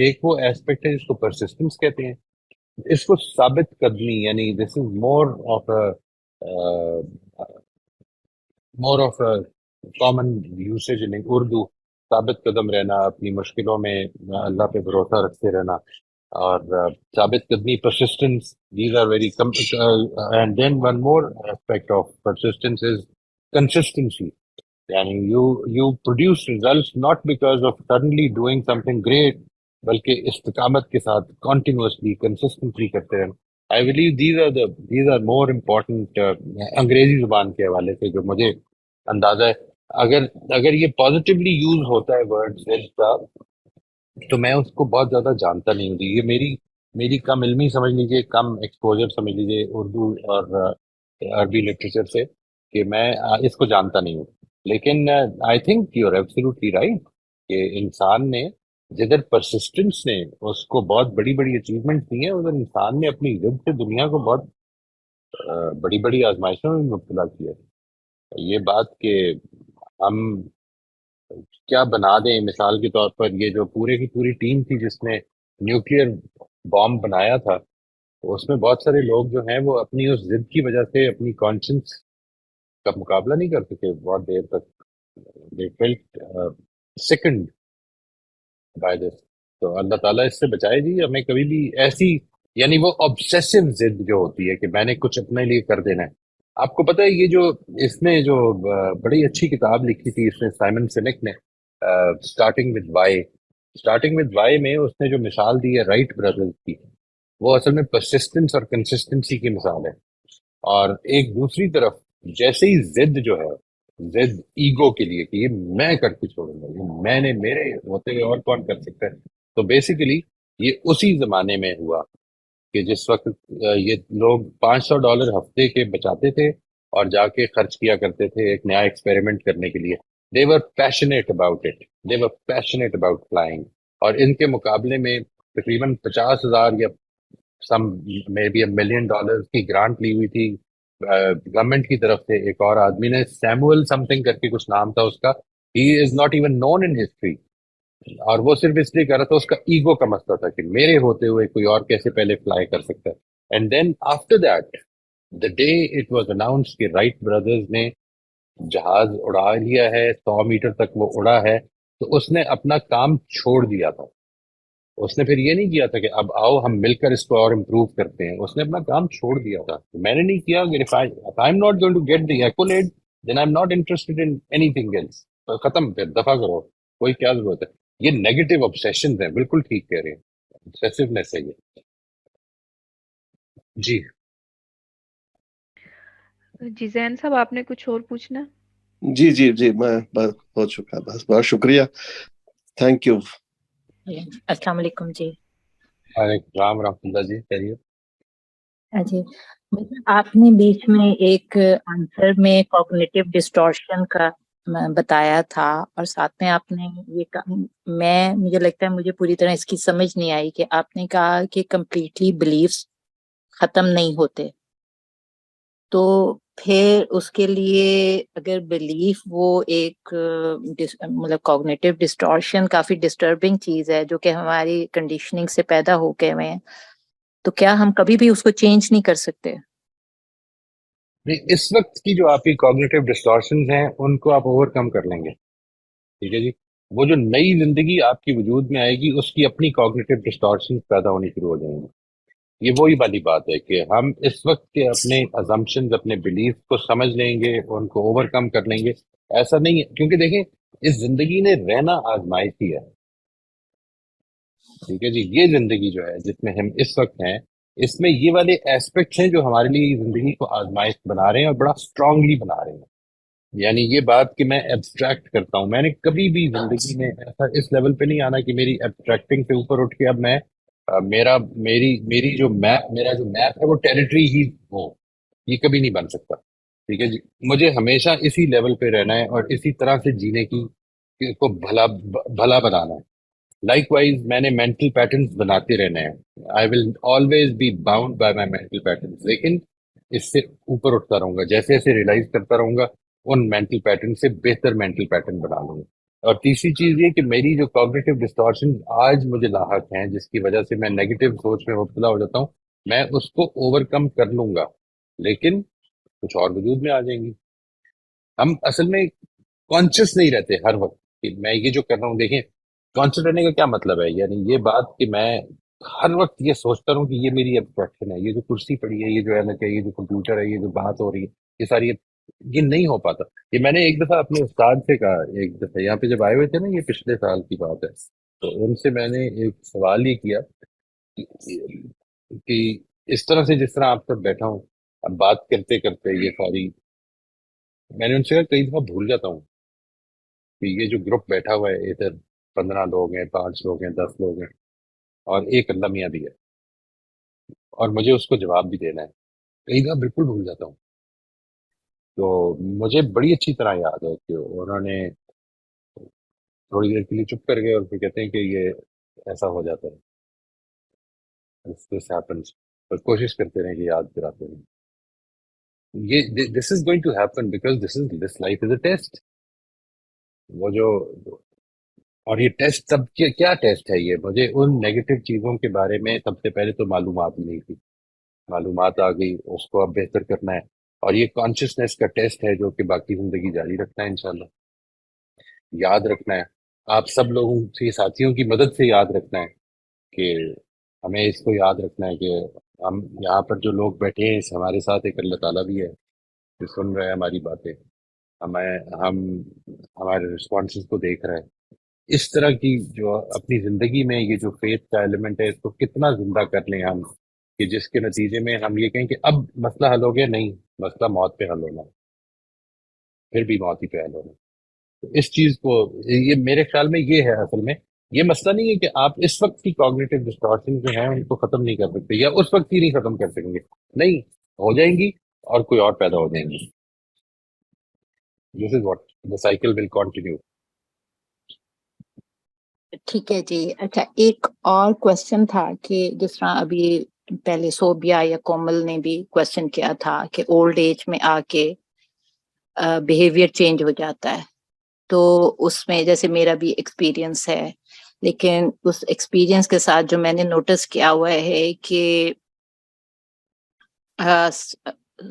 ایک وہ ایسپیکٹ ہے جس کو پرسسٹنس کہتے ہیں, اس کو ثابت قدمی, یعنی دس از مور آف کامن یوسیج ان اردو. ثابت قدم رہنا, اپنی مشکلوں میں اللہ پہ بھروسہ رکھتے رہنا, اور ثابت قدمی, persistence, these are very and then one more aspect of persistence is consistency. یعنی you produce results not because of suddenly doing something great, بلکہ استقامت کے ساتھ continuously consistently کرتے رہنا. I believe these are more important. انگریزی زبان کے حوالے سے جو مجھے اندازہ ہے, اگر یہ پازیٹیولی یوز ہوتا ہے ورڈ کا, تو میں اس کو بہت زیادہ جانتا نہیں ہوں. یہ میری کم علمی سمجھ لیجیے, کم ایکسپوجر سمجھ لیجیے اردو اور عربی لٹریچر سے, کہ میں اس کو جانتا نہیں ہوں. لیکن I think you are absolutely right کہ انسان نے جدھر پرسسٹنس نے اس کو بہت بڑی بڑی اچیومنٹ دی ہیں, ادھر انسان نے اپنی ضد سے دنیا کو بہت بڑی بڑی آزمائشوں میں مبتلا کیا. یہ بات کہ ہم کیا بنا دیں, مثال کے طور پر یہ جو پورے کی پوری ٹیم تھی جس نے نیوکلیئر بام بنایا تھا, اس میں بہت سارے لوگ جو ہیں وہ اپنی اس ضد کی وجہ سے اپنی کانشنس کا مقابلہ نہیں کر سکے بہت دیر تک. they felt sickened by this. تو اللہ تعالیٰ اس سے بچائے جی ہمیں کبھی بھی ایسی, یعنی وہ obsessive ضد جو ہوتی ہے کہ میں نے کچھ اپنے لیے کر دینا ہے. آپ کو پتہ ہے یہ جو اس نے جو بڑی اچھی کتاب لکھی تھی اس نے, سائمن سینک نے, اسٹارٹنگ ود وائی میں اس نے جو مثال دی ہے رائٹ برادرز کی, وہ اصل میں پرسسٹنس اور کنسسٹنسی کی مثال ہے. اور ایک دوسری طرف جیسے ہی ضد جو ہے, ضد ایگو کے لیے کہ یہ میں کر کے چھوڑوں گا, یہ میں نے, میرے ہوتے ہوئے اور کون کر سکتا ہے. تو بیسیکلی یہ اسی زمانے میں ہوا کہ جس وقت یہ لوگ $500 ہفتے کے بچاتے تھے اور جا کے خرچ کیا کرتے تھے ایک نیا ایکسپیریمنٹ کرنے کے لیے. they were passionate about it, they were passionate about flying. اور ان کے مقابلے میں تقریباً 50,000 یا سم مے بی $1 million کی گرانٹ لی ہوئی تھی گورنمنٹ کی طرف سے. ایک اور آدمی نے, سیموئل سم تھنگ کر کے کچھ نام تھا اس کا, he is not even known in history, اور وہ صرف اس لیے کر رہا تھا, اس کا ایگو کا مسئلہ تھا کہ میرے ہوتے ہوئے کوئی اور کیسے پہلے فلائی کر سکتا ہے. And then after that the day it was announce کہ رائٹ بردرز نے جہاز اڑا لیا ہے, 100 میٹر تک وہ اڑا ہے, تو اس نے اپنا کام چھوڑ دیا تھا. اس نے پھر یہ نہیں کیا تھا کہ اب آؤ ہم مل کر اس کو اور امپروو کرتے ہیں, اس نے اپنا کام چھوڑ دیا تھا. میں نے نہیں کیا کہ if I'm not going to get the accolade then I'm not interested in anything else. ختم, پھر دفع کرو, کوئی کیا ضرورت ہے. یہ نیگیٹو obsessions ہیں, بالکل ٹھیک کہہ رہے ہیں, obsessiveness ہے یہ. جی جی زین صاحب آپ نے کچھ اور پوچھنا؟ جی جی جی میں بس ہو چکا, بس بہت شکریہ, تھینک یو. السلام علیکم. جی وعلیکم السلام ورحمۃ اللہ. جی خیریت؟ جی آپ نے بیچ میں ایک آنسر میں کوگنیٹو ڈسٹورشن کا بتایا تھا، اور ساتھ میں آپ نے یہ مجھے لگتا ہے مجھے پوری طرح اس کی سمجھ نہیں آئی کہ آپ نے کہا کہ کمپلیٹلی بلیفس ختم نہیں ہوتے، تو پھر اس کے لیے اگر بلیف وہ ایک مطلب کوگنیٹو ڈسٹورشن کافی ڈسٹربنگ چیز ہے جو کہ ہماری کنڈیشننگ سے پیدا ہو کے ہوئے ہیں، تو کیا ہم کبھی بھی اس کو چینج نہیں کر سکتے؟ نہیں، اس وقت کی جو آپ کی کوگنیٹو ڈسٹارشنز ہیں ان کو آپ اوور کم کر لیں گے، ٹھیک ہے جی. وہ جو نئی زندگی آپ کی وجود میں آئے گی اس کی اپنی کوگنیٹو ڈسٹارشنز پیدا ہونی شروع ہو جائیں گی. یہ وہی والی بات ہے کہ ہم اس وقت کے اپنے ازمپشنز، اپنے بلیف کو سمجھ لیں گے، ان کو اوور کم کر لیں گے. ایسا نہیں ہے، کیونکہ دیکھیں اس زندگی نے رہنا آزمائشی ہے، ٹھیک ہے جی. یہ زندگی جو ہے جس میں ہم اس وقت ہیں، اس میں یہ والے ایسپیکٹس ہیں جو ہمارے لیے زندگی کو آزمائش بنا رہے ہیں اور بڑا اسٹرانگلی بنا رہے ہیں. یعنی یہ بات کہ میں ایبسٹریکٹ کرتا ہوں، میں نے کبھی بھی زندگی میں ایسا اس لیول پہ نہیں آنا کہ میری ایبسٹریکٹنگ سے اوپر اٹھ کے اب میں میرا جو میپ ہے وہ ٹیریٹری ہی ہو، یہ کبھی نہیں بن سکتا، ٹھیک ہے جی. مجھے ہمیشہ اسی لیول پہ رہنا ہے اور اسی طرح سے جینے کی کو بھلا بنانا ہے. لائک وائز میں نے مینٹل پیٹرنس بناتے رہنا ہے. I will always be bound by my mental patterns, لیکن اس سے اوپر اٹھتا رہوں گا، جیسے جیسے ریئلائز کرتا رہوں گا ان مینٹل پیٹرن سے بہتر مینٹل پیٹرن بنا لوں گا. اور تیسری چیز یہ کہ میری جو کوگنیٹو ڈسٹارشن آج مجھے لاحق ہیں، جس کی وجہ سے میں نیگیٹو سوچ میں مبتلا ہو جاتا ہوں، میں اس کو اوور کم کر لوں گا، لیکن کچھ اور وجود میں آ جائیں گی. ہم اصل میں کانشیس نہیں رہتے ہر وقت کہ میں یہ جو کر رہا ہوں. دیکھیں کانشیس رہنے کا کیا مطلب ہے، یعنی یہ بات کہ میں ہر وقت یہ سوچتا رہوں کہ یہ میری ایبسٹریکشن ہے، یہ جو کرسی پڑی ہے، یہ جو ہے نا کہ یہ جو کمپیوٹر ہے، یہ جو بات ہو رہی ہے، یہ ساری یہ نہیں ہو پاتا. یہ میں نے ایک دفعہ اپنے استاد سے کہا، ایک دفعہ یہاں پہ جب آئے ہوئے تھے نا، یہ پچھلے سال کی بات ہے، تو ان سے میں نے ایک سوال یہ کیا کہ اس طرح سے جس طرح آپ سب بیٹھا ہوں، اب بات کرتے کرتے یہ ساری، میں نے ان سے کہا کئی دفعہ بھول جاتا ہوں کہ یہ جو گروپ بیٹھا ہوا ہے، ادھر 15 لوگ ہیں، 5 لوگ ہیں، 10 لوگ ہیں، اور ایک اللہ میاں بھی ہے، اور مجھے اس کو جواب بھی دینا ہے. کئی دفعہ بالکل بھول جاتا ہوں. تو مجھے بڑی اچھی طرح یاد ہے کہ انہوں نے تھوڑی دیر کے لیے چپ کر گئے اور پھر کہتے ہیں کہ یہ ایسا ہو جاتا ہے، this happens. اور کوشش کرتے رہیں کہ یاد کراتے رہیں. یہ this is going to happen because this life is a test. وہ جو اور یہ ٹیسٹ سب کیا ٹیسٹ ہے، یہ مجھے ان نیگیٹو چیزوں کے بارے میں سب سے پہلے تو معلومات ملی تھی، معلومات آ گئی، اس کو اب بہتر کرنا ہے. اور یہ کانشیسنیس کا ٹیسٹ ہے جو کہ باقی زندگی جاری رکھنا ہے انشاءاللہ. یاد رکھنا ہے، آپ سب لوگوں سے، ساتھیوں کی مدد سے یاد رکھنا ہے کہ ہمیں اس کو یاد رکھنا ہے کہ ہم یہاں پر جو لوگ بیٹھے ہیں، ہمارے ساتھ ایک اللہ تعالیٰ بھی ہے جو سن رہے ہیں ہماری باتیں، ہم ہمارے رسپانسز کو دیکھ رہے ہیں. اس طرح کی جو اپنی زندگی میں یہ جو فیتھ کا ایلیمنٹ ہے، اس کو کتنا زندہ کر لیں ہم کہ جس کے نتیجے میں ہم یہ کہیں کہ اب مسئلہ حل ہو گیا. نہیں، مسئلہ موت پہ حل ہونا ہے، پھر بھی موت ہی پہ حل ہونا ہے. تو اس چیز کو، یہ میرے خیال میں یہ ہے اصل میں. یہ مسئلہ نہیں ہے کہ آپ اس وقت کی کوگنیٹو ڈسٹارشن جو ہیں ان کو ختم نہیں کر سکتے یا اس وقت ہی نہیں ختم کر سکیں گے، نہیں، ہو جائیں گی اور کوئی اور پیدا ہو جائیں گی. This is what the cycle will continue. ٹھیک ہے جی. اچھا، ایک اور کوشچن تھا کہ جس طرح ابھی پہلے صوبیہ یا کومل نے بھی کوشچن کیا تھا کہ اولڈ ایج میں آ کے بیہیویئر چینج ہو جاتا ہے، تو اس میں جیسے میرا بھی ایکسپیرینس ہے، لیکن اس ایکسپیرینس کے ساتھ جو میں نے نوٹس کیا ہوا ہے کہ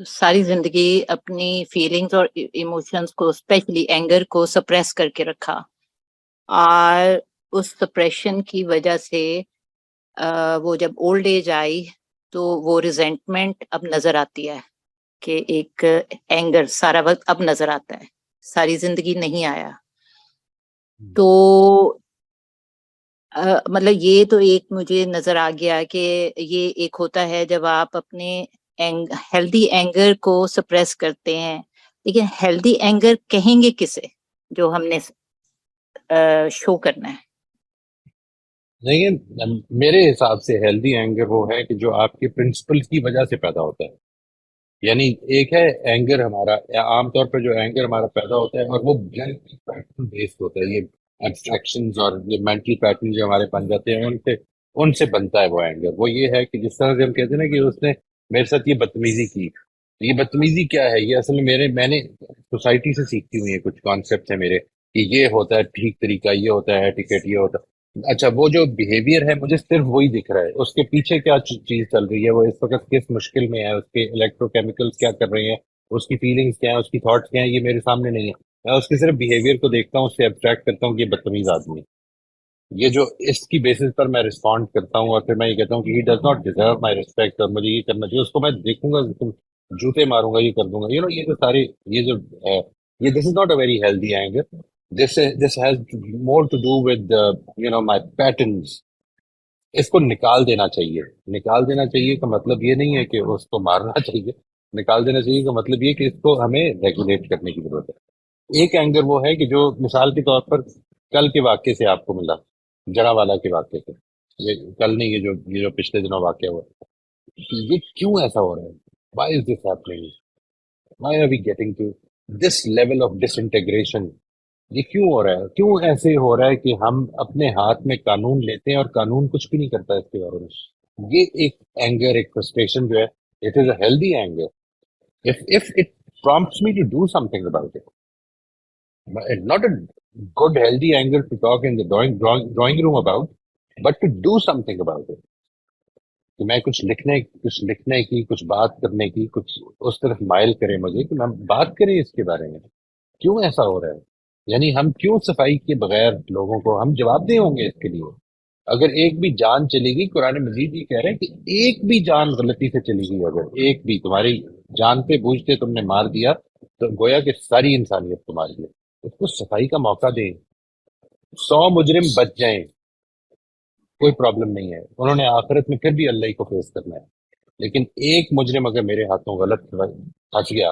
ساری زندگی اپنی فیلنگز اور ایموشنز کو، اسپیشلی اینگر کو سپریس کر کے رکھا، اور اس سپریشن کی وجہ سے وہ جب اولڈ ایج آئی تو وہ ریزنٹمنٹ اب نظر آتی ہے کہ ایک اینگر سارا وقت اب نظر آتا ہے، ساری زندگی نہیں آیا. تو مطلب یہ تو ایک مجھے نظر آ گیا کہ یہ ایک ہوتا ہے جب آپ اپنے ہیلدی اینگر کو سپریس کرتے ہیں، لیکن ہیلدی اینگر کہیں گے کسے جو ہم نے شو کرنا ہے؟ نہیں، میرے حساب سے ہیلدی اینگر وہ ہے کہ جو آپ کے پرنسپل کی وجہ سے پیدا ہوتا ہے. یعنی ایک ہے اینگر ہمارا، عام طور پر جو اینگر ہمارا پیدا ہوتا ہے اور وہ پیٹرن بیسڈ ہوتا ہے، یہ ایبسٹریکشنز اور یہ مینٹل پیٹرن جو ہمارے بن جاتے ہیں ان سے بنتا ہے وہ اینگر. وہ یہ ہے کہ جس طرح سے ہم کہتے ہیں نا کہ اس نے میرے ساتھ یہ بدتمیزی کی. یہ بدتمیزی کیا ہے؟ یہ اصل میں میں نے سوسائٹی سے سیکھی ہوئی ہے، کچھ کانسیپٹ ہیں میرے کہ یہ ہوتا ہے ٹھیک طریقہ، یہ ہوتا ہے ایٹیکیٹ، یہ ہوتا ہے. اچھا وہ جو بیہیویئر ہے مجھے صرف وہی دکھ رہا ہے، اس کے پیچھے کیا چیز چل رہی ہے، وہ اس وقت کس مشکل میں ہے، اس کے الیکٹرو کیمیکلز کیا کر رہے ہیں، اس کی فیلنگز کیا ہیں، اس کی تھاٹس کیا ہیں، یہ میرے سامنے نہیں ہے. میں اس کے صرف بیہیویئر کو دیکھتا ہوں، اس سے ایبسٹریکٹ کرتا ہوں کہ یہ بدتمیز آدمی ہے. یہ جو اس کی بیسس پر میں رسپونڈ کرتا ہوں اور پھر میں یہ کہتا ہوں کہ he does not deserve my respect اور مجھے یہ کرنا چاہیے، اس کو میں دیکھوں گا، جوتے ماروں گا، یہ کر دوں گا. یہ جو سارے یہ جو یہ this is not a very healthy anger. This has more to do with my patterns. اس کو نکال دینا چاہیے. نکال دینا چاہیے کا مطلب یہ نہیں ہے کہ اس کو مارنا چاہیے. نکال دینا چاہیے کا مطلب یہ کہ اس کو ہمیں ریگولیٹ کرنے کی ضرورت ہے. ایک اینگر وہ ہے کہ جو مثال کے طور پر کل کے واقعے سے آپ کو ملا، جڑا والا کے واقعے سے. یہ کل نہیں، یہ جو پچھلے دنوں واقعہ ہوا کہ یہ کیوں ایسا ہو رہا ہے؟ Why is this happening? Why are we getting to this level of disintegration? یہ کیوں ہو رہا ہے؟ کیوں ایسے ہو رہا ہے کہ ہم اپنے ہاتھ میں قانون لیتے ہیں اور قانون کچھ بھی نہیں کرتا اس کے بارے میں؟ یہ ایک اینگر، ایک فرسٹریشن جو ہے، it is a healthy anger if it prompts me to do something about it. Not a good healthy anger to talk in the drawing room about, but to do something about it. کہ میں کچھ لکھنے کی، کچھ بات کرنے کی، کچھ اس طرف مائل کرے مجھے کہ میں بات کریں اس کے بارے میں. کیوں ایسا ہو رہا ہے؟ یعنی ہم کیوں صفائی کے بغیر لوگوں کو ہم جواب دہ ہوں گے اس کے لیے؟ اگر ایک بھی جان چلی گئی، قرآن مجید یہ کہہ رہے ہیں کہ ایک بھی جان غلطی سے چلی گئی، اگر ایک بھی تمہاری جان پہ بوجھتے تم نے مار دیا تو گویا کہ ساری انسانیت کو مار دیا. اس کو صفائی کا موقع دیں. 100 مجرم بچ جائیں، کوئی پرابلم نہیں ہے، انہوں نے آخرت میں پھر بھی اللہ ہی کو فیس کرنا ہے. لیکن ایک مجرم اگر میرے ہاتھوں غلط پھنس گیا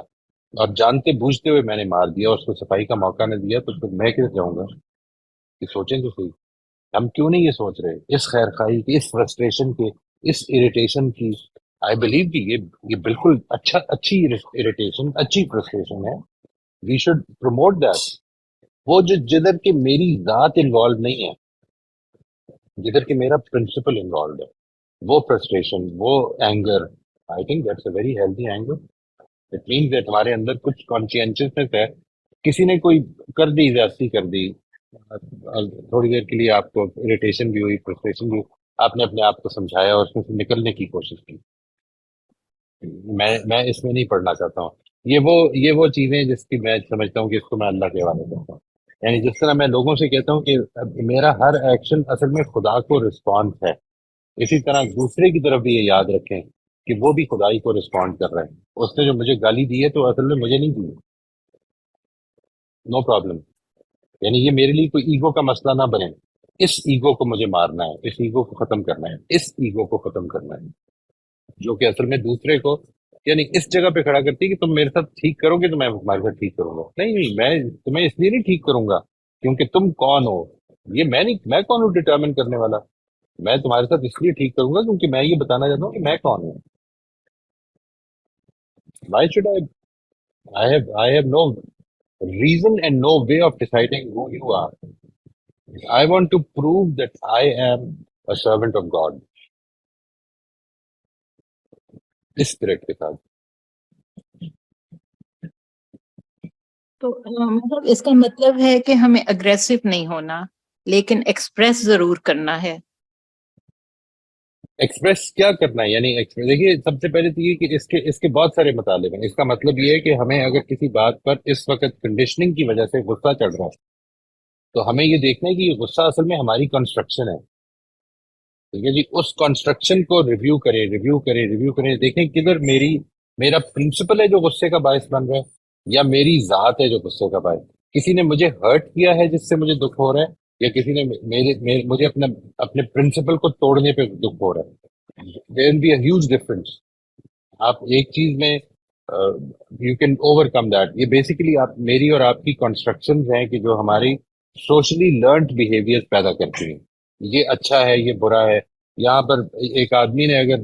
اور جانتے بوجھتے ہوئے میں نے مار دیا اور اس کو صفائی کا موقع نہ دیا، تو پھر میں کدھر جاؤں گا؟ کہ سوچیں تو صحیح. ہم کیوں نہیں یہ سوچ رہے؟ اس خیر خواہی کی، اس فرسٹریشن کی، اس اریٹیشن کی. آئی بلیو کہ یہ بالکل اچھی اریٹیشن، اچھی فرسٹریشن ہے. We should promote that. وہ جدھر کہ میری ذات انوالو نہیں ہے، جدھر کہ میرا پرنسپل انوالوڈ ہے، وہ فرسٹریشن، وہ anger, I think that's a very healthy anger. It means that ہمارے اندر کچھ کانشینشیسنس ہے. کسی نے کوئی کر دی، زیادتی کر دی، تھوڑی دیر کے لیے آپ کو اریٹیشن بھی ہوئی، فرسٹریشن بھی ہوئی، آپ نے اپنے آپ کو سمجھایا اور اس میں سے نکلنے کی کوشش کی. میں اس میں نہیں پڑھنا چاہتا ہوں. یہ وہ چیزیں جس کی میں سمجھتا ہوں کہ اس کو میں اللہ کے حوالے کرتا ہوں. یعنی جس طرح میں لوگوں سے کہتا ہوں کہ میرا ہر ایکشن اصل میں خدا کو رسپانس ہے، اسی طرح دوسرے کی طرف بھی یہ یاد رکھیں کہ وہ بھی خدائی کو رسپونڈ کر رہے ہیں. اس نے جو مجھے گالی دی ہے تو اصل میں مجھے نہیں دی، نو پرابلم. یعنی یہ میرے لیے کوئی ایگو کا مسئلہ نہ بنے. اس ایگو کو مجھے مارنا ہے، اس ایگو کو ختم کرنا ہے، اس ایگو کو ختم کرنا ہے، جو کہ اصل میں دوسرے کو یعنی اس جگہ پہ کھڑا کرتی ہے کہ تم میرے ساتھ ٹھیک کرو گے تو میں تمہارے ساتھ ٹھیک کروں گا. نہیں، میں تمہیں اس لیے نہیں ٹھیک کروں گا کیونکہ تم کون ہو. یہ میں کون ہوں ڈٹرمن کرنے والا؟ میں تمہارے ساتھ اس لیے ٹھیک کروں گا کیونکہ میں یہ بتانا چاہتا ہوں کہ میں کون ہوں. Why should I have no reason and no way of deciding who you are. I want to prove that I am a servant of God. اس اسپرٹ کے ساتھ. تو مطلب اس کا مطلب ہے کہ ہمیں اگریسو نہیں ہونا لیکن ایکسپریس ضرور کرنا ہے. ایکسپریس کیا کرنا ہے؟ یعنی دیکھیے سب سے پہلے تو یہ کہ اس کے بہت سارے مطالب ہیں. اس کا مطلب یہ ہے کہ ہمیں اگر کسی بات پر اس وقت کنڈیشننگ کی وجہ سے غصہ چڑھ رہا ہے تو ہمیں یہ دیکھنا ہے کہ یہ غصہ اصل میں ہماری کنسٹرکشن ہے. ٹھیک ہے جی، اس کنسٹرکشن کو ریویو کریں، دیکھیں کدھر میرا پرنسپل ہے جو غصے کا باعث بن رہا ہے یا میری ذات ہے جو غصے کا باعث. کسی نے مجھے ہرٹ کیا ہے جس سے مجھے دکھ ہو رہا ہے یا کسی نے مجھے اپنے پرنسپل کو توڑنے پہ دکھ ہو رہا ہے. There will be a huge difference. آپ ایک چیز میں you can overcome that. یہ بیسیکلی میری اور آپ کی کنسٹرکشنز ہیں کہ جو ہماری سوشلی لرنڈ بیہیویئر پیدا کرتی ہیں. یہ اچھا ہے، یہ برا ہے. یہاں پر ایک آدمی نے اگر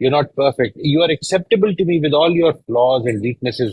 you're not perfect, you are acceptable to me with all your flaws and weaknesses।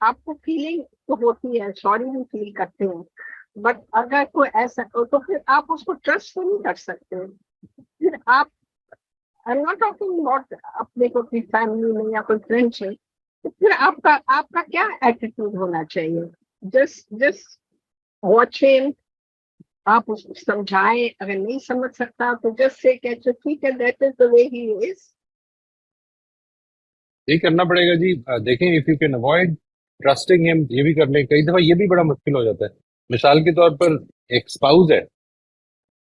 آپ کو فیلنگ تو ہوتی ہے, سوری بھی فیل کرتے ہیں, بٹ اگر کوئی ایسا تو پھر آپ اس کو ٹرسٹ تو نہیں کر سکتے. پھر آپ I'm not talking about اپنے کو کوئی فیملی میں یا کوئی فرینڈ سے, تو پھر آپ کا کیا ایٹیٹیوڈ ہونا چاہیے؟ جسٹ واچ ہم, آپ اس کو سمجھائیں, اگر نہیں سمجھ سکتا تو جسٹ سے کہ ٹھیک ہے, that is the way he is. یہ کرنا پڑے گا جی. دیکھیں if you can avoid trusting ہم, یہ بھی کر لیں. کئی دفعہ یہ بھی بڑا مشکل ہو جاتا ہے. مثال کے طور پر ایک اسپاؤز ہے,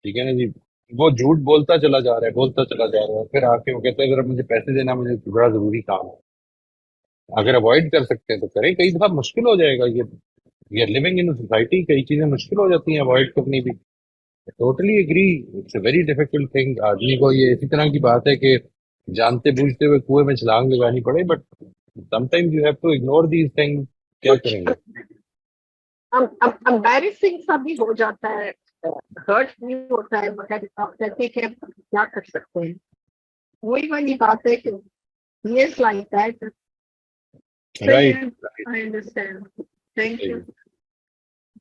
ٹھیک ہے نا جی, وہ جھوٹ بولتا چلا جا رہا ہے, پھر آ کے وہ کہتا ہے ذرا مجھے پیسے دینا, مجھے بڑا ضروری کام ہے. اگر اوائڈ کر سکتے ہیں تو کریں. کئی دفعہ مشکل ہو جائے گا, یہ لیونگ ان سوسائٹی, کئی چیزیں مشکل ہو جاتی ہیں اوائڈ کرنی بھی. Totally agree, it's a very difficult thing. آدمی کو یہ اسی طرح کی بات ہے کہ جانتے بوجھتے ہوئے کنویں میں چھلانگ لگانی پڑے, but sometimes you have to ignore these thing. کیا کچھ کریں گے؟ امبیرسنگ سا بھی ہو جاتا ہے, ہرٹ بھی ہوتا ہے, مگر آپ کہتے کہ کیا کر سکتے ہیں. وہی والی بات ہے کہ yes like that. صحیح ہے, right, I understand. Thank you.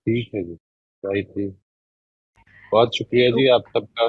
ٹھیک ہے جی, رائٹ جی. بہت شکریہ جی آپ سب کا.